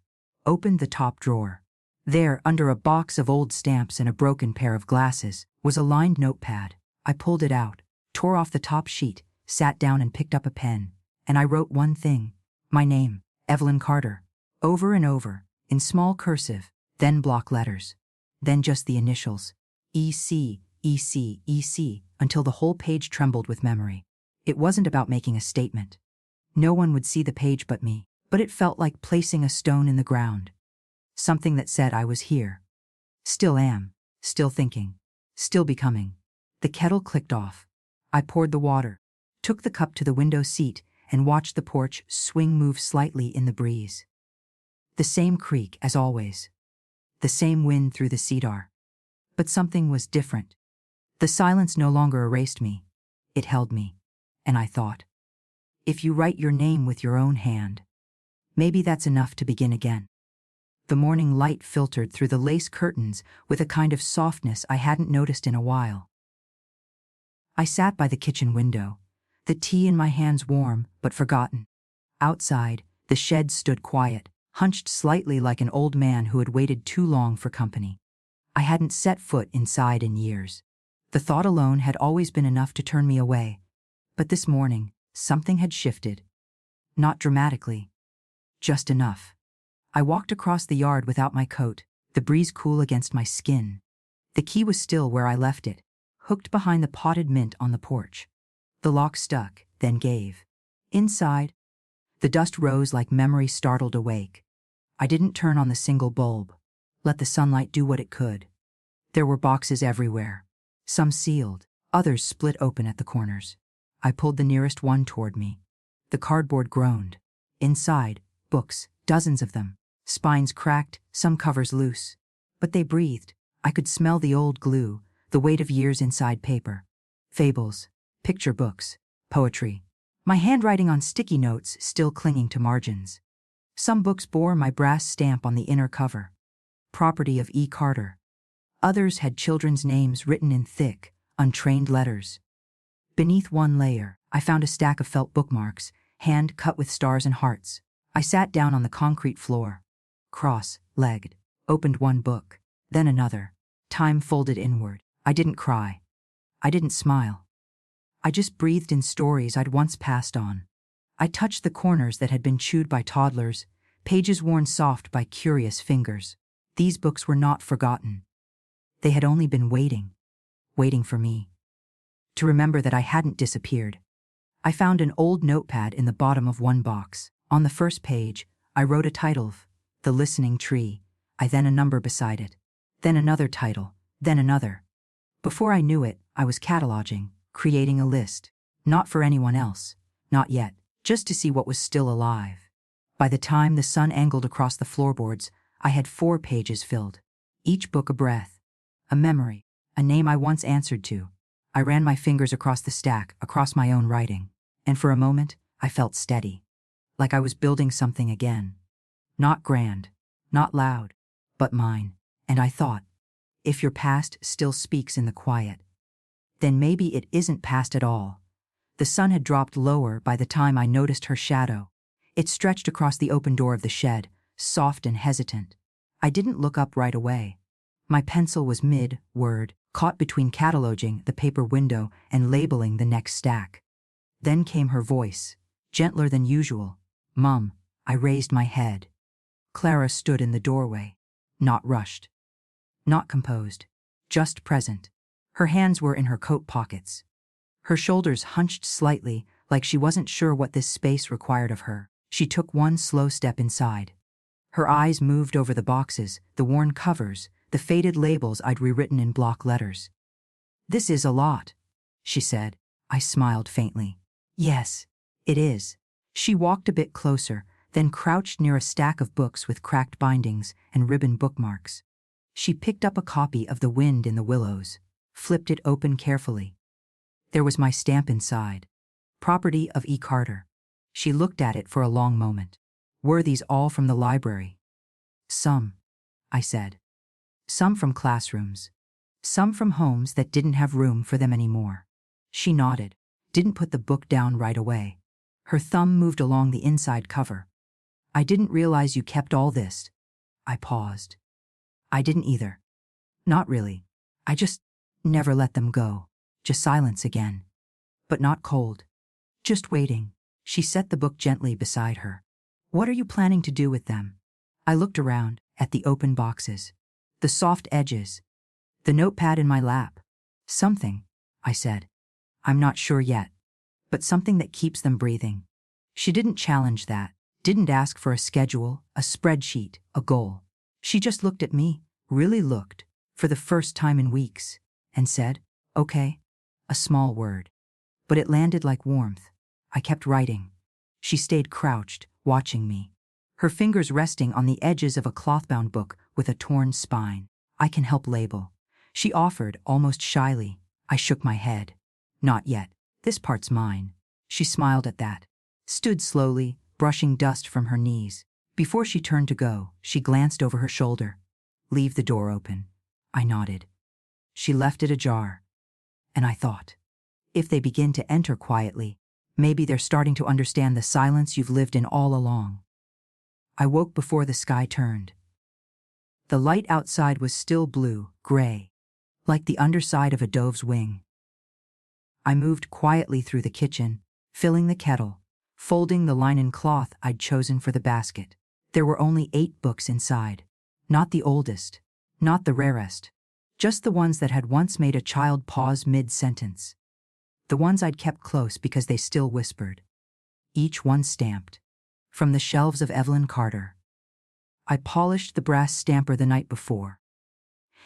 Opened the top drawer. There, under a box of old stamps and a broken pair of glasses, was a lined notepad. I pulled it out, tore off the top sheet, sat down and picked up a pen, and I wrote one thing. My name, Evelyn Carter. Over and over, in small cursive, then block letters. Then just the initials, EC, EC, EC, until the whole page trembled with memory. It wasn't about making a statement. No one would see the page but me, but it felt like placing a stone in the ground. Something that said I was here. Still am, still thinking, still becoming. The kettle clicked off. I poured the water, took the cup to the window seat, and watched the porch swing move slightly in the breeze. The same creak as always. The same wind through the cedar. But something was different. The silence no longer erased me. It held me. And I thought, if you write your name with your own hand, maybe that's enough to begin again. The morning light filtered through the lace curtains with a kind of softness I hadn't noticed in a while. I sat by the kitchen window, the tea in my hands warm but forgotten. Outside, the shed stood quiet, hunched slightly like an old man who had waited too long for company. I hadn't set foot inside in years. The thought alone had always been enough to turn me away. But this morning, something had shifted. Not dramatically. Just enough. I walked across the yard without my coat, the breeze cool against my skin. The key was still where I left it, hooked behind the potted mint on the porch. The lock stuck, then gave. Inside, the dust rose like memory startled awake. I didn't turn on the single bulb. Let the sunlight do what it could. There were boxes everywhere. Some sealed, others split open at the corners. I pulled the nearest one toward me. The cardboard groaned. Inside, books, dozens of them. Spines cracked, some covers loose. But they breathed. I could smell the old glue, the weight of years inside paper. Fables, picture books, poetry. My handwriting on sticky notes still clinging to margins. Some books bore my brass stamp on the inner cover. Property of E. Carter. Others had children's names written in thick, untrained letters. Beneath one layer, I found a stack of felt bookmarks, hand-cut with stars and hearts. I sat down on the concrete floor, cross-legged, opened one book, then another. Time folded inward. I didn't cry. I didn't smile. I just breathed in stories I'd once passed on. I touched the corners that had been chewed by toddlers, pages worn soft by curious fingers. These books were not forgotten. They had only been waiting for me. To remember that I hadn't disappeared. I found an old notepad in the bottom of one box. On the first page, I wrote a title, The Listening Tree, then a number beside it. Then another title, then another. Before I knew it, I was cataloging, creating a list. Not for anyone else, not yet, just to see what was still alive. By the time the sun angled across the floorboards, I had 4 pages filled. Each book a breath, a memory, a name I once answered to. I ran my fingers across the stack, across my own writing, and for a moment, I felt steady. Like I was building something again. Not grand, not loud, but mine. And I thought, if your past still speaks in the quiet, then maybe it isn't past at all. The sun had dropped lower by the time I noticed her shadow. It stretched across the open door of the shed, soft and hesitant. I didn't look up right away. My pencil was mid-word, caught between cataloging the paper window and labeling the next stack. Then came her voice, gentler than usual. Mum. I raised my head. Clara stood in the doorway, not rushed, not composed, just present. Her hands were in her coat pockets. Her shoulders hunched slightly, like she wasn't sure what this space required of her. She took one slow step inside. Her eyes moved over the boxes, the worn covers, the faded labels I'd rewritten in block letters. This is a lot, she said. I smiled faintly. Yes, it is. She walked a bit closer, then crouched near a stack of books with cracked bindings and ribbon bookmarks. She picked up a copy of The Wind in the Willows, flipped it open carefully. There was my stamp inside. Property of E. Carter. She looked at it for a long moment. Were these all from the library? Some, I said. Some from classrooms. Some from homes that didn't have room for them anymore. She nodded, didn't put the book down right away. Her thumb moved along the inside cover. I didn't realize you kept all this. I paused. I didn't either. Not really. I just never let them go. Just silence again. But not cold. Just waiting. She set the book gently beside her. What are you planning to do with them? I looked around, at the open boxes. The soft edges. The notepad in my lap. Something, I said. I'm not sure yet. But something that keeps them breathing. She didn't challenge that, didn't ask for a schedule, a spreadsheet, a goal. She just looked at me, really looked, for the first time in weeks, and said, okay, a small word. But it landed like warmth. I kept writing. She stayed crouched, watching me. Her fingers resting on the edges of a cloth-bound book with a torn spine. I can help label. She offered, almost shyly. I shook my head. Not yet. This part's mine. She smiled at that. Stood slowly, brushing dust from her knees. Before she turned to go, she glanced over her shoulder. Leave the door open. I nodded. She left it ajar. And I thought, if they begin to enter quietly, maybe they're starting to understand the silence you've lived in all along. I woke before the sky turned. The light outside was still blue, gray, like the underside of a dove's wing. I moved quietly through the kitchen, filling the kettle, folding the linen cloth I'd chosen for the basket. There were only 8 books inside. Not the oldest, not the rarest. Just the ones that had once made a child pause mid-sentence. The ones I'd kept close because they still whispered. Each one stamped. From the shelves of Evelyn Carter. I polished the brass stamper the night before.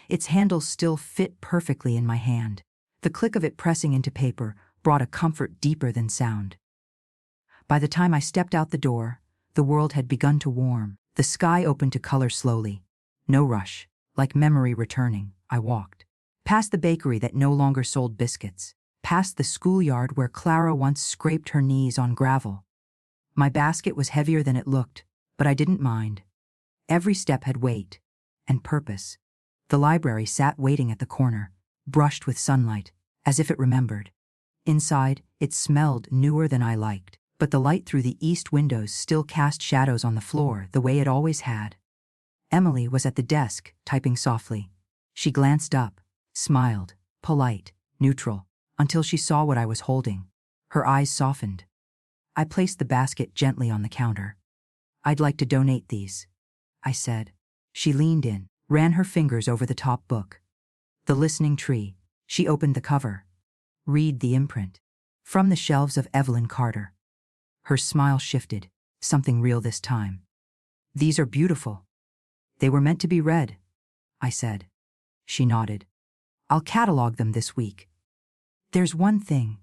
Its handle still fit perfectly in my hand. The click of it pressing into paper brought a comfort deeper than sound. By the time I stepped out the door, the world had begun to warm. The sky opened to color slowly. No rush. Like memory returning, I walked. Past the bakery that no longer sold biscuits. Past the schoolyard where Clara once scraped her knees on gravel. My basket was heavier than it looked, but I didn't mind. Every step had weight and purpose. The library sat waiting at the corner, brushed with sunlight, as if it remembered. Inside, it smelled newer than I liked, but the light through the east windows still cast shadows on the floor the way it always had. Emily was at the desk, typing softly. She glanced up, smiled, polite, neutral, until she saw what I was holding. Her eyes softened. I placed the basket gently on the counter. "I'd like to donate these," I said. She leaned in, ran her fingers over the top book. The Listening Tree. She opened the cover. Read the imprint. From the shelves of Evelyn Carter. Her smile shifted, something real this time. "These are beautiful. They were meant to be read," I said. She nodded. "I'll catalog them this week." "There's one thing,"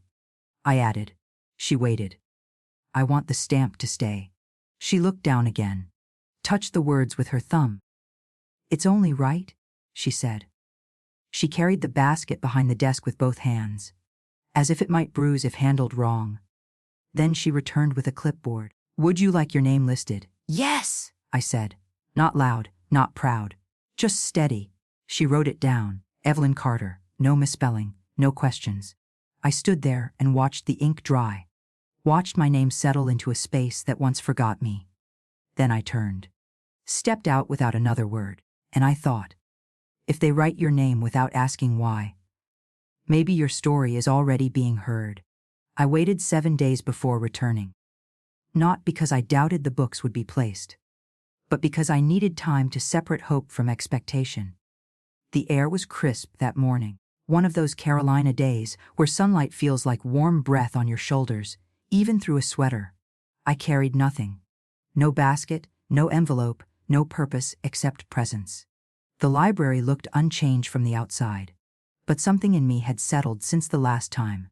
I added. She waited. "I want the stamp to stay." She looked down again, touched the words with her thumb. "It's only right," she said. She carried the basket behind the desk with both hands, as if it might bruise if handled wrong. Then she returned with a clipboard. "Would you like your name listed?" "Yes," I said. Not loud, not proud, just steady. She wrote it down. Evelyn Carter. No misspelling, no questions. I stood there and watched the ink dry. Watched my name settle into a space that once forgot me. Then I turned. Stepped out without another word, and I thought, if they write your name without asking why, maybe your story is already being heard. I waited 7 days before returning. Not because I doubted the books would be placed, but because I needed time to separate hope from expectation. The air was crisp that morning, one of those Carolina days where sunlight feels like warm breath on your shoulders, even through a sweater. I carried nothing. No basket, no envelope, no purpose except presence. The library looked unchanged from the outside, but something in me had settled since the last time.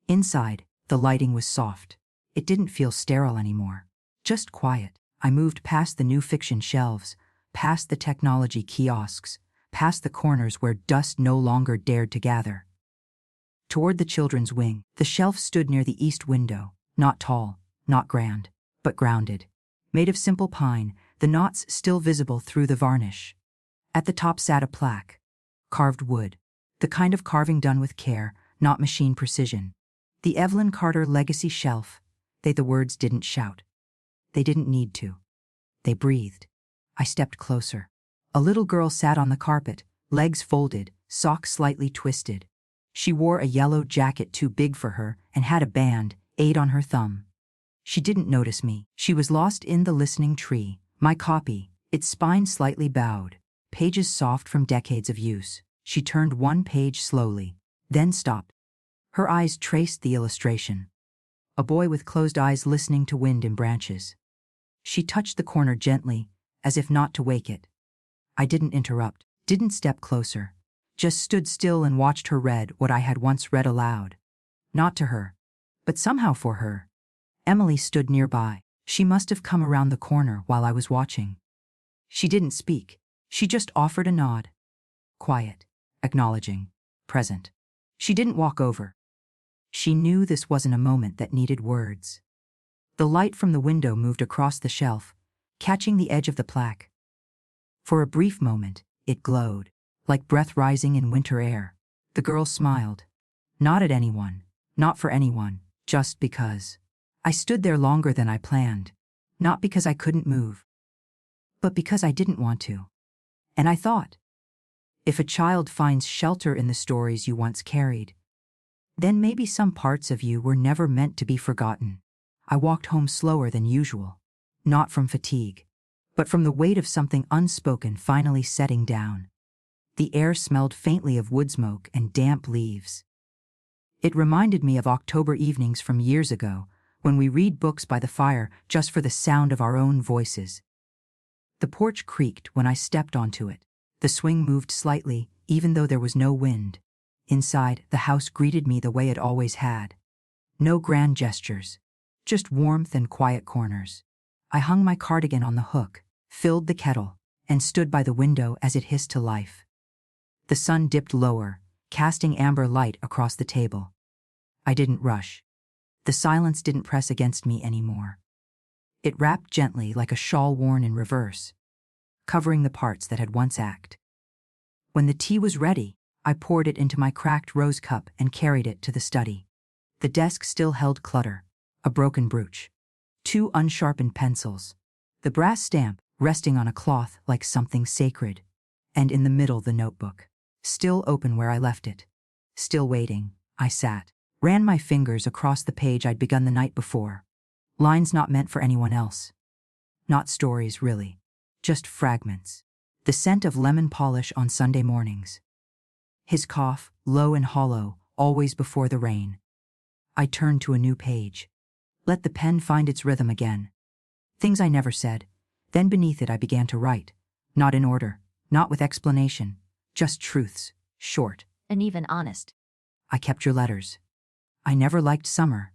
Inside, the lighting was soft. It didn't feel sterile anymore, just quiet. I moved past the new fiction shelves, past the technology kiosks, past the corners where dust no longer dared to gather. Toward the children's wing, the shelf stood near the east window, not tall, not grand, but grounded. Made of simple pine, the knots still visible through the varnish. At the top sat a plaque. Carved wood. The kind of carving done with care, not machine precision. The Evelyn Carter Legacy Shelf. The words didn't shout. They didn't need to. They breathed. I stepped closer. A little girl sat on the carpet, legs folded, socks slightly twisted. She wore a yellow jacket too big for her and had a band, 8 on her thumb. She didn't notice me. She was lost in The Listening Tree, my copy, its spine slightly bowed, pages soft from decades of use. She turned one page slowly, then stopped. Her eyes traced the illustration. A boy with closed eyes listening to wind in branches. She touched the corner gently, as if not to wake it. I didn't interrupt, didn't step closer, just stood still and watched her read what I had once read aloud. Not to her, but somehow for her. Emily stood nearby. She must have come around the corner while I was watching. She didn't speak. She just offered a nod. Quiet, acknowledging, present. She didn't walk over. She knew this wasn't a moment that needed words. The light from the window moved across the shelf, catching the edge of the plaque. For a brief moment, it glowed, like breath rising in winter air. The girl smiled. Not at anyone, not for anyone, just because. I stood there longer than I planned, not because I couldn't move, but because I didn't want to. And I thought, if a child finds shelter in the stories you once carried, then maybe some parts of you were never meant to be forgotten. I walked home slower than usual, not from fatigue, but from the weight of something unspoken finally setting down. The air smelled faintly of wood smoke and damp leaves. It reminded me of October evenings from years ago, when we read books by the fire just for the sound of our own voices. The porch creaked when I stepped onto it. The swing moved slightly, even though there was no wind. Inside, the house greeted me the way it always had. No grand gestures, just warmth and quiet corners. I hung my cardigan on the hook, filled the kettle, and stood by the window as it hissed to life. The sun dipped lower, casting amber light across the table. I didn't rush. The silence didn't press against me anymore. It wrapped gently like a shawl worn in reverse, covering the parts that had once ached. When the tea was ready, I poured it into my cracked rose cup and carried it to the study. The desk still held clutter, a broken brooch, 2 unsharpened pencils, the brass stamp resting on a cloth like something sacred, and in the middle the notebook, still open where I left it. Still waiting, I sat, ran my fingers across the page I'd begun the night before. Lines not meant for anyone else. Not stories, really. Just fragments. The scent of lemon polish on Sunday mornings. His cough, low and hollow, always before the rain. I turned to a new page. Let the pen find its rhythm again. Things I never said. Then beneath it I began to write. Not in order, not with explanation. Just truths, short. And even honest. I kept your letters. I never liked summer.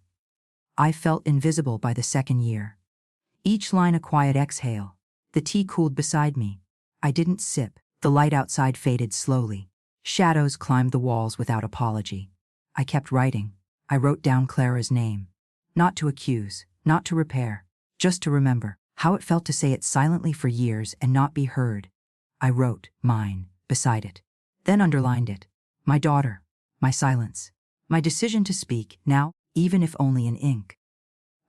I felt invisible by the second year. Each line a quiet exhale. The tea cooled beside me. I didn't sip. The light outside faded slowly. Shadows climbed the walls without apology. I kept writing. I wrote down Clara's name. Not to accuse, not to repair, just to remember how it felt to say it silently for years and not be heard. I wrote mine beside it, then underlined it. My daughter, my silence, my decision to speak now, even if only in ink.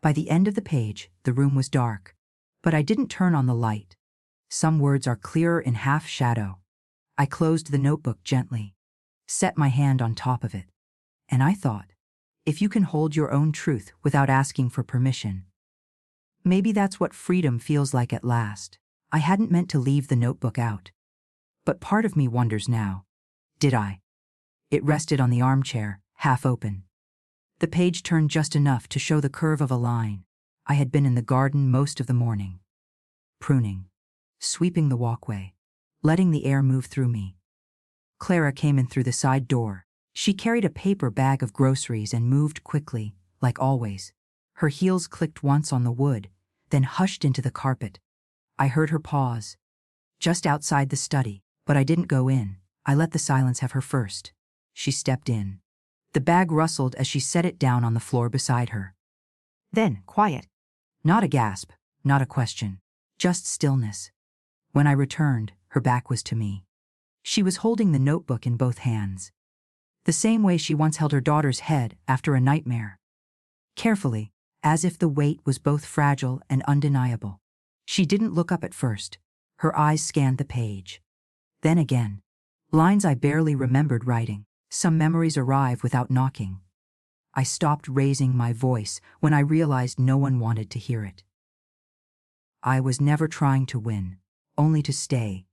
By the end of the page, the room was dark, but I didn't turn on the light. Some words are clearer in half shadow. I closed the notebook gently, set my hand on top of it, and I thought, if you can hold your own truth without asking for permission, maybe that's what freedom feels like at last. I hadn't meant to leave the notebook out. But part of me wonders now, did I? It rested on the armchair, half open. The page turned just enough to show the curve of a line. I had been in the garden most of the morning, pruning, sweeping the walkway, letting the air move through me. Clara came in through the side door. She carried a paper bag of groceries and moved quickly, like always. Her heels clicked once on the wood, then hushed into the carpet. I heard her pause, just outside the study, but I didn't go in. I let the silence have her first. She stepped in. The bag rustled as she set it down on the floor beside her. Then, quiet. Not a gasp, not a question, just stillness. When I returned, her back was to me. She was holding the notebook in both hands, the same way she once held her daughter's head after a nightmare. Carefully, as if the weight was both fragile and undeniable. She didn't look up at first. Her eyes scanned the page. Then again. Lines I barely remembered writing. Some memories arrive without knocking. I stopped raising my voice when I realized no one wanted to hear it. I was never trying to win, only to stay.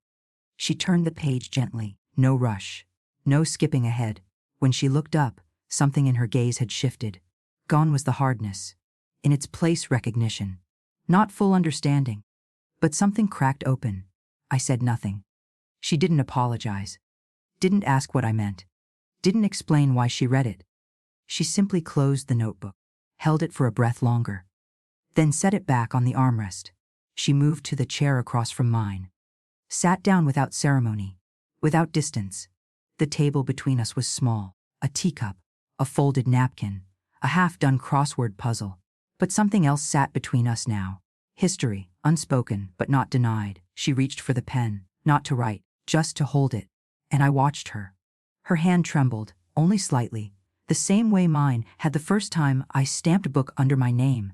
She turned the page gently, no rush, no skipping ahead. When she looked up, something in her gaze had shifted. Gone was the hardness. In its place, recognition. Not full understanding, but something cracked open. I said nothing. She didn't apologize. Didn't ask what I meant. Didn't explain why she read it. She simply closed the notebook, held it for a breath longer, then set it back on the armrest. She moved to the chair across from mine. Sat down without ceremony, without distance. The table between us was small, a teacup, a folded napkin, a half-done crossword puzzle. But something else sat between us now. History, unspoken but not denied. She reached for the pen, not to write, just to hold it. And I watched her. Her hand trembled, only slightly, the same way mine had the first time I stamped a book under my name.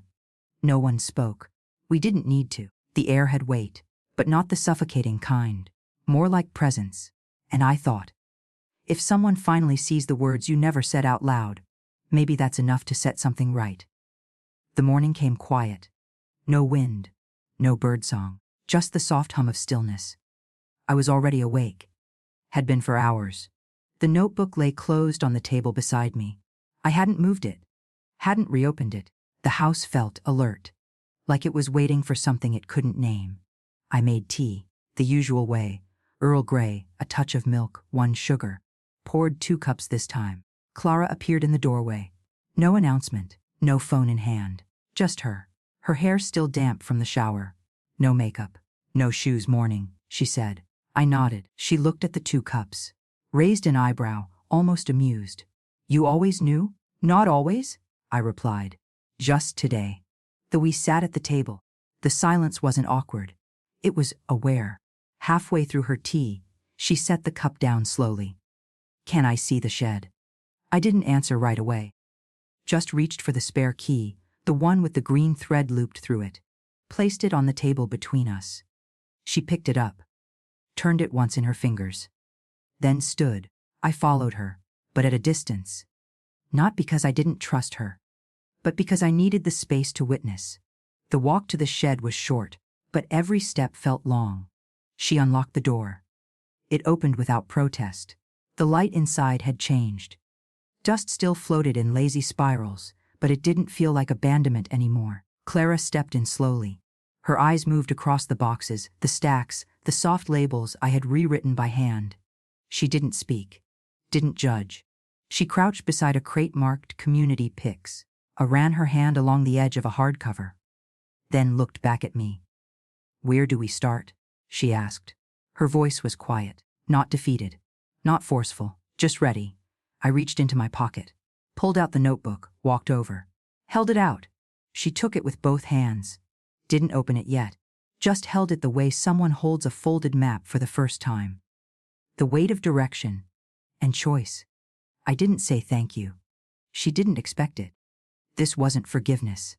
No one spoke. We didn't need to. The air had weight, but not the suffocating kind. More like presence. And I thought, if someone finally sees the words you never said out loud, maybe that's enough to set something right. The morning came quiet. No wind, no birdsong, just the soft hum of stillness. I was already awake. Had been for hours. The notebook lay closed on the table beside me. I hadn't moved it. Hadn't reopened it. The house felt alert. Like it was waiting for something it couldn't name. I made tea, the usual way. Earl Grey, a touch of milk, 1 sugar. Poured 2 cups this time. Clara appeared in the doorway. No announcement, no phone in hand. Just her. Her hair still damp from the shower. No makeup. No shoes morning, she said. I nodded. She looked at the 2 cups. Raised an eyebrow, almost amused. You always knew? Not always, I replied. Just today. Though we sat at the table, the silence wasn't awkward. It was aware. Halfway through her tea, she set the cup down slowly. Can I see the shed? I didn't answer right away. Just reached for the spare key, the one with the green thread looped through it. Placed it on the table between us. She picked it up. Turned it once in her fingers. Then stood. I followed her, but at a distance. Not because I didn't trust her, but because I needed the space to witness. The walk to the shed was short, but every step felt long. She unlocked the door. It opened without protest. The light inside had changed. Dust still floated in lazy spirals, but it didn't feel like abandonment anymore. Clara stepped in slowly. Her eyes moved across the boxes, the stacks, the soft labels I had rewritten by hand. She didn't speak, didn't judge. She crouched beside a crate marked Community Picks, ran her hand along the edge of a hardcover. Then looked back at me. Where do we start? She asked. Her voice was quiet, not defeated, not forceful, just ready. I reached into my pocket, pulled out the notebook, walked over, held it out. She took it with both hands. Didn't open it yet, just held it the way someone holds a folded map for the first time. The weight of direction and choice. I didn't say thank you. She didn't expect it. This wasn't forgiveness.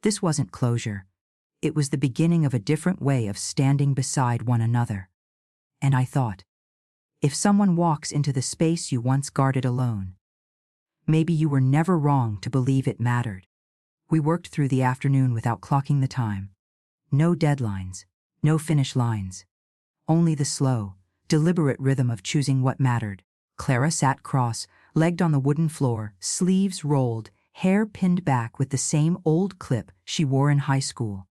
This wasn't closure. It was the beginning of a different way of standing beside one another. And I thought, if someone walks into the space you once guarded alone, maybe you were never wrong to believe it mattered. We worked through the afternoon without clocking the time. No deadlines, no finish lines. Only the slow, deliberate rhythm of choosing what mattered. Clara sat cross-legged on the wooden floor, sleeves rolled, hair pinned back with the same old clip she wore in high school.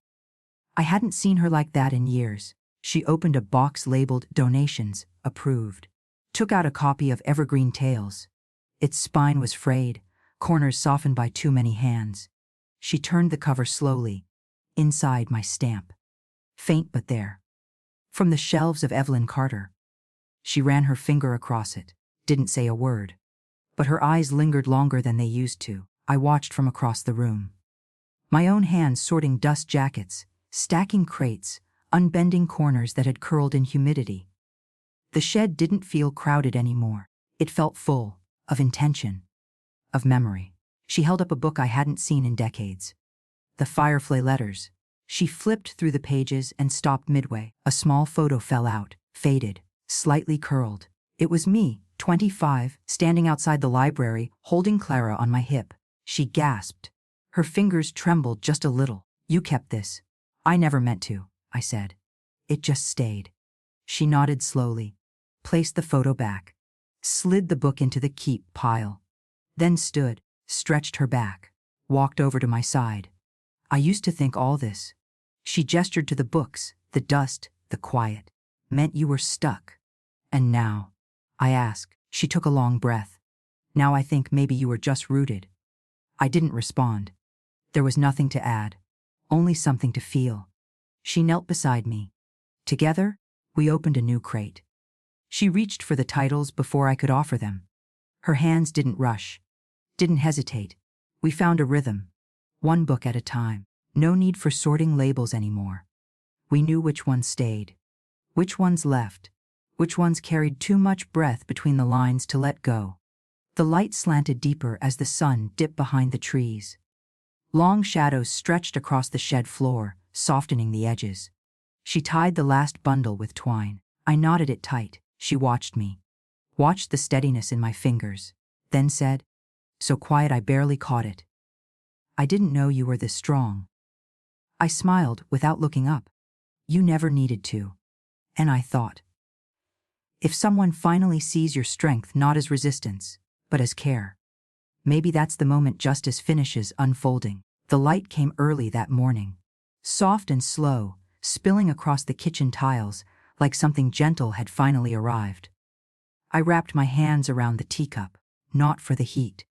I hadn't seen her like that in years. She opened a box labeled Donations, Approved. Took out a copy of Evergreen Tales. Its spine was frayed, corners softened by too many hands. She turned the cover slowly. Inside, my stamp. Faint but there. From the shelves of Evelyn Carter. She ran her finger across it, didn't say a word. But her eyes lingered longer than they used to. I watched from across the room. My own hands sorting dust jackets, stacking crates, unbending corners that had curled in humidity. The shed didn't feel crowded anymore. It felt full, of intention, of memory. She held up a book I hadn't seen in decades. The Firefly Letters. She flipped through the pages and stopped midway. A small photo fell out, faded, slightly curled. It was me, 25, standing outside the library, holding Clara on my hip. She gasped. Her fingers trembled just a little. You kept this. I never meant to, I said. It just stayed. She nodded slowly, placed the photo back, slid the book into the keep pile, then stood, stretched her back, walked over to my side. I used to think all this. She gestured to the books, the dust, the quiet, meant you were stuck. And now, I asked. She took a long breath. Now I think maybe you were just rooted. I didn't respond. There was nothing to add, only something to feel. She knelt beside me. Together, we opened a new crate. She reached for the titles before I could offer them. Her hands didn't rush, didn't hesitate. We found a rhythm, one book at a time. No need for sorting labels anymore. We knew which ones stayed, which ones left, which ones carried too much breath between the lines to let go. The light slanted deeper as the sun dipped behind the trees. Long shadows stretched across the shed floor, softening the edges. She tied the last bundle with twine. I knotted it tight. She watched me, watched the steadiness in my fingers, then said, so quiet I barely caught it. I didn't know you were this strong. I smiled without looking up. You never needed to. And I thought, If someone finally sees your strength not as resistance, but as care. Maybe that's the moment justice finishes unfolding. The light came early that morning. Soft and slow, spilling across the kitchen tiles like something gentle had finally arrived. I wrapped my hands around the teacup, not for the heat,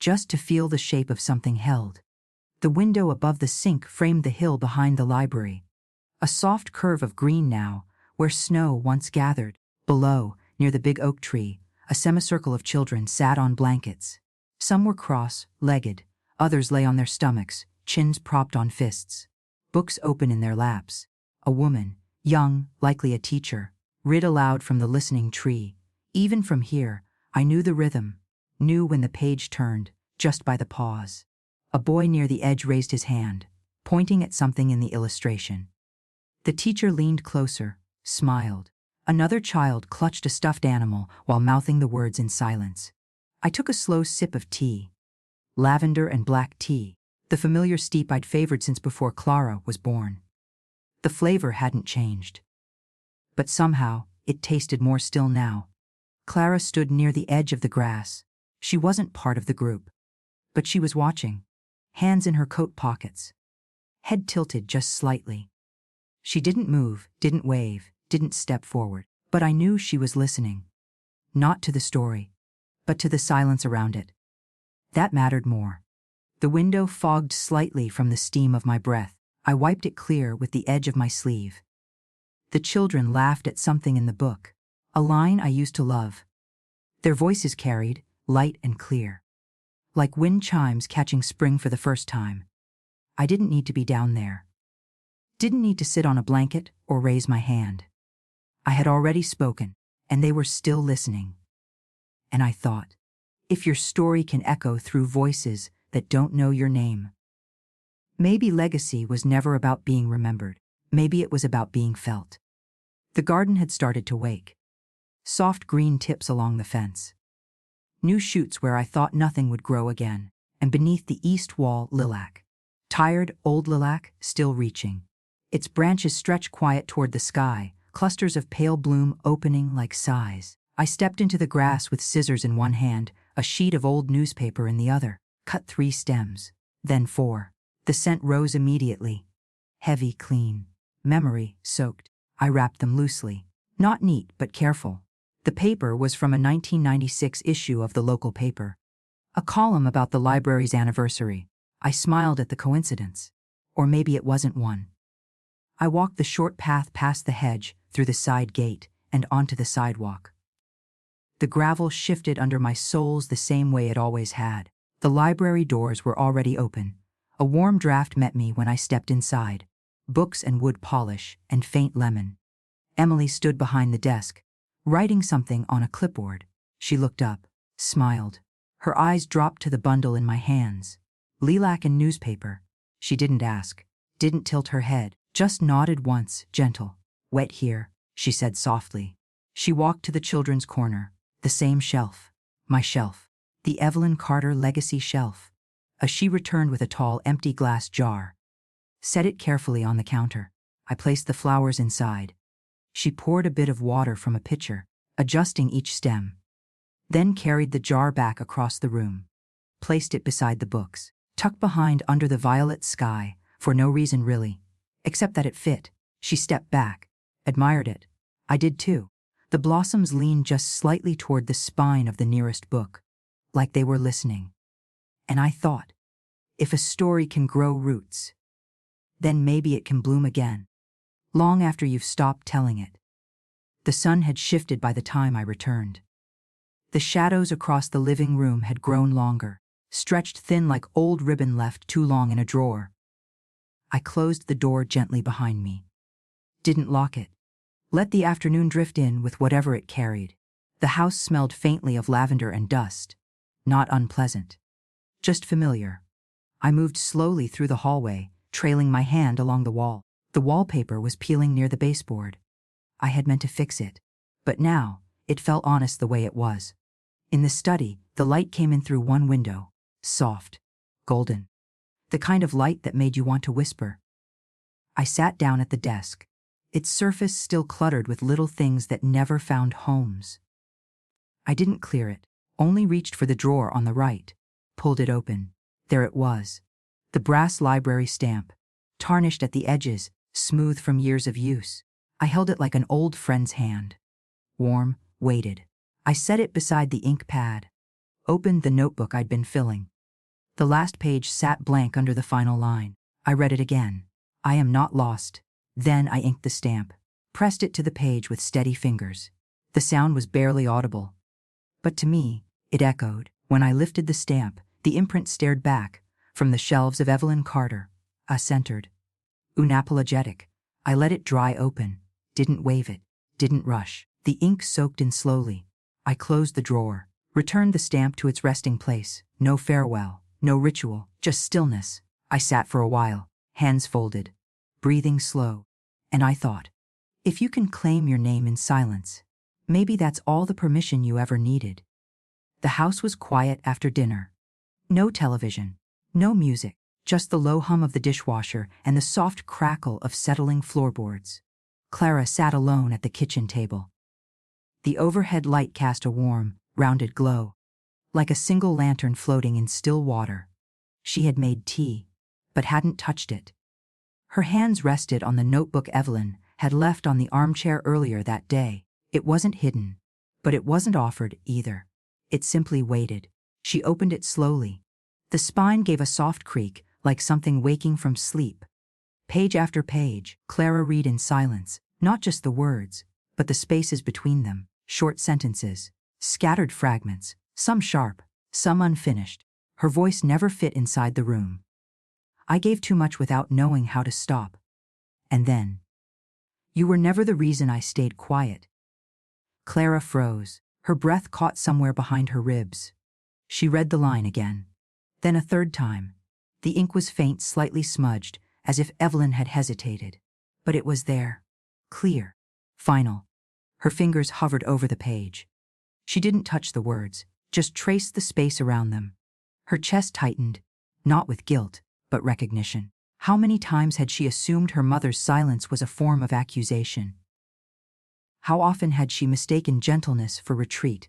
just to feel the shape of something held. The window above the sink framed the hill behind the library. A soft curve of green now, where snow once gathered. Below, near the big oak tree, a semicircle of children sat on blankets. Some were cross-legged, others lay on their stomachs, chins propped on fists, books open in their laps. A woman, young, likely a teacher, read aloud from the listening tree. Even from here, I knew the rhythm, knew when the page turned, just by the pause. A boy near the edge raised his hand, pointing at something in the illustration. The teacher leaned closer, smiled. Another child clutched a stuffed animal while mouthing the words in silence. I took a slow sip of tea. Lavender and black tea, the familiar steep I'd favored since before Clara was born. The flavor hadn't changed. But somehow, it tasted more still now. Clara stood near the edge of the grass. She wasn't part of the group. But she was watching, hands in her coat pockets, head tilted just slightly. She didn't move, didn't wave, didn't step forward, but I knew she was listening. Not to the story, but to the silence around it. That mattered more. The window fogged slightly from the steam of my breath. I wiped it clear with the edge of my sleeve. The children laughed at something in the book, a line I used to love. Their voices carried, light and clear, like wind chimes catching spring for the first time. I didn't need to be down there. Didn't need to sit on a blanket or raise my hand. I had already spoken, and they were still listening. And I thought, if your story can echo through voices that don't know your name. Maybe legacy was never about being remembered. Maybe it was about being felt. The garden had started to wake. Soft green tips along the fence. New shoots where I thought nothing would grow again, and beneath the east wall lilac. Tired, old lilac, still reaching. Its branches stretched quiet toward the sky, clusters of pale bloom opening like sighs. I stepped into the grass with scissors in one hand, a sheet of old newspaper in the other, cut 3 stems, then 4. The scent rose immediately. Heavy, clean, memory soaked. I wrapped them loosely. Not neat, but careful. The paper was from a 1996 issue of the local paper. A column about the library's anniversary. I smiled at the coincidence. Or maybe it wasn't one. I walked the short path past the hedge, through the side gate, and onto the sidewalk. The gravel shifted under my soles the same way it always had. The library doors were already open. A warm draft met me when I stepped inside. Books and wood polish, and faint lemon. Emily stood behind the desk, writing something on a clipboard. She looked up, smiled. Her eyes dropped to the bundle in my hands. Lilac and newspaper. She didn't ask, didn't tilt her head, just nodded once, gentle. Wet here, she said softly. She walked to the children's corner, the same shelf. My shelf. The Evelyn Carter legacy shelf. She returned with a tall, empty glass jar. Set it carefully on the counter. I placed the flowers inside. She poured a bit of water from a pitcher, adjusting each stem. Then carried the jar back across the room. Placed it beside the books, tucked behind under the violet sky, for no reason really, except that it fit. She stepped back, admired it. I did too. The blossoms leaned just slightly toward the spine of the nearest book, like they were listening. And I thought, if a story can grow roots, then maybe it can bloom again, long after you've stopped telling it. The sun had shifted by the time I returned. The shadows across the living room had grown longer, stretched thin like old ribbon left too long in a drawer. I closed the door gently behind me. Didn't lock it. Let the afternoon drift in with whatever it carried. The house smelled faintly of lavender and dust. Not unpleasant. Just familiar. I moved slowly through the hallway, trailing my hand along the wall. The wallpaper was peeling near the baseboard. I had meant to fix it. But now, it felt honest the way it was. In the study, the light came in through one window. Soft. Golden. The kind of light that made you want to whisper. I sat down at the desk. its surface still cluttered with little things that never found homes. I didn't clear it, only reached for the drawer on the right, pulled it open. There it was, the brass library stamp, tarnished at the edges, smooth from years of use. I held it like an old friend's hand. Warm, weighted. I set it beside the ink pad, opened the notebook I'd been filling. The last page sat blank under the final line. I read it again. I am not lost. Then I inked the stamp, pressed it to the page with steady fingers. The sound was barely audible, but to me, it echoed. When I lifted the stamp, the imprint stared back from the shelves of Evelyn Carter, centered, unapologetic. I let it dry open, didn't wave it, didn't rush. The ink soaked in slowly. I closed the drawer, returned the stamp to its resting place. No farewell, no ritual, just stillness. I sat for a while, hands folded, breathing slow, and I thought, if you can claim your name in silence, maybe that's all the permission you ever needed. The house was quiet after dinner. No television, no music, just the low hum of the dishwasher and the soft crackle of settling floorboards. Clara sat alone at the kitchen table. The overhead light cast a warm, rounded glow, like a single lantern floating in still water. She had made tea, but hadn't touched it. Her hands rested on the notebook Evelyn had left on the armchair earlier that day. It wasn't hidden, but it wasn't offered either. It simply waited. She opened it slowly. The spine gave a soft creak, like something waking from sleep. Page after page, Clara read in silence, not just the words, but the spaces between them, short sentences, scattered fragments, some sharp, some unfinished. Her voice never fit inside the room. I gave too much without knowing how to stop. And then, you were never the reason I stayed quiet. Clara froze, her breath caught somewhere behind her ribs. She read the line again. Then a third time. The ink was faint, slightly smudged, as if Evelyn had hesitated. But it was there. Clear. Final. Her fingers hovered over the page. She didn't touch the words, just traced the space around them. Her chest tightened, not with guilt, but recognition. How many times had she assumed her mother's silence was a form of accusation? How often had she mistaken gentleness for retreat?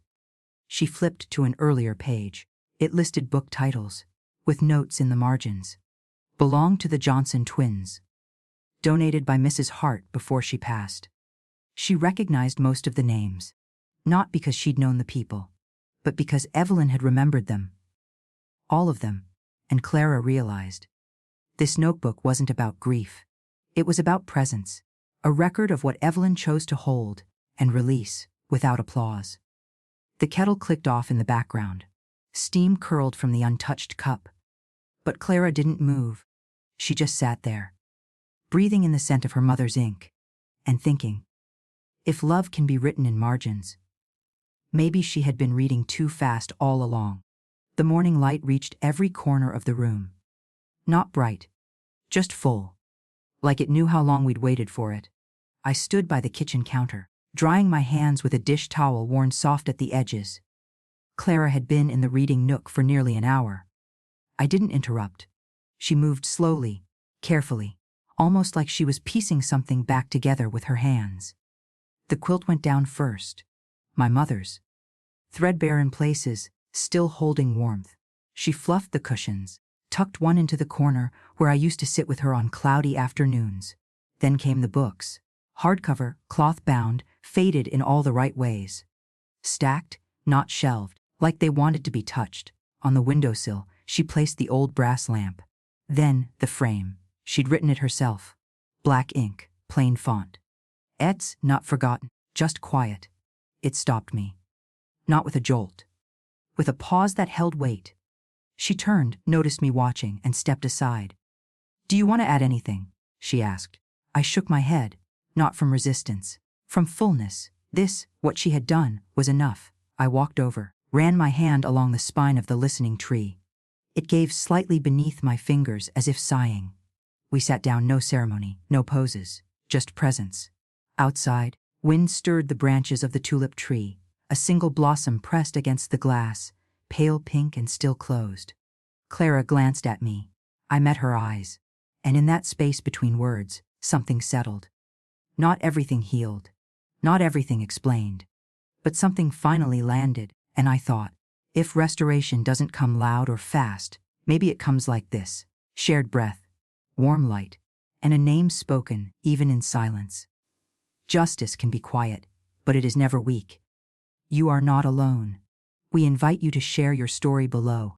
She flipped to an earlier page. It listed book titles, with notes in the margins. Belonged to the Johnson twins. Donated by Mrs. Hart before she passed. She recognized most of the names, not because she'd known the people, but because Evelyn had remembered them. All of them, and Clara realized. This notebook wasn't about grief. It was about presence, a record of what Evelyn chose to hold and release without applause. The kettle clicked off in the background. Steam curled from the untouched cup. But Clara didn't move. She just sat there, breathing in the scent of her mother's ink, and thinking, if love can be written in margins. Maybe she had been reading too fast all along. The morning light reached every corner of the room. Not bright, just full, like it knew how long we'd waited for it. I stood by the kitchen counter, drying my hands with a dish towel worn soft at the edges. Clara had been in the reading nook for nearly an hour. I didn't interrupt. She moved slowly, carefully, almost like she was piecing something back together with her hands. The quilt went down first, my mother's, threadbare in places, still holding warmth. She fluffed the cushions, tucked one into the corner where I used to sit with her on cloudy afternoons. Then came the books, hardcover, cloth-bound, faded in all the right ways. Stacked, not shelved, like they wanted to be touched. On the windowsill, she placed the old brass lamp. Then, the frame. She'd written it herself. Black ink, plain font. Ed's not forgotten, just quiet. It stopped me. Not with a jolt. With a pause that held weight. She turned, noticed me watching, and stepped aside. Do you want to add anything? She asked. I shook my head, not from resistance, from fullness. This, what she had done, was enough. I walked over, ran my hand along the spine of the listening tree. It gave slightly beneath my fingers as if sighing. We sat down, no ceremony, no poses, just presence. Outside, wind stirred the branches of the tulip tree, a single blossom pressed against the glass, pale pink and still closed. Clara glanced at me. I met her eyes, and in that space between words, something settled. Not everything healed. Not everything explained. But something finally landed, and I thought, if restoration doesn't come loud or fast, maybe it comes like this: shared breath, warm light, and a name spoken even in silence. Justice can be quiet, but it is never weak. You are not alone. We invite you to share your story below.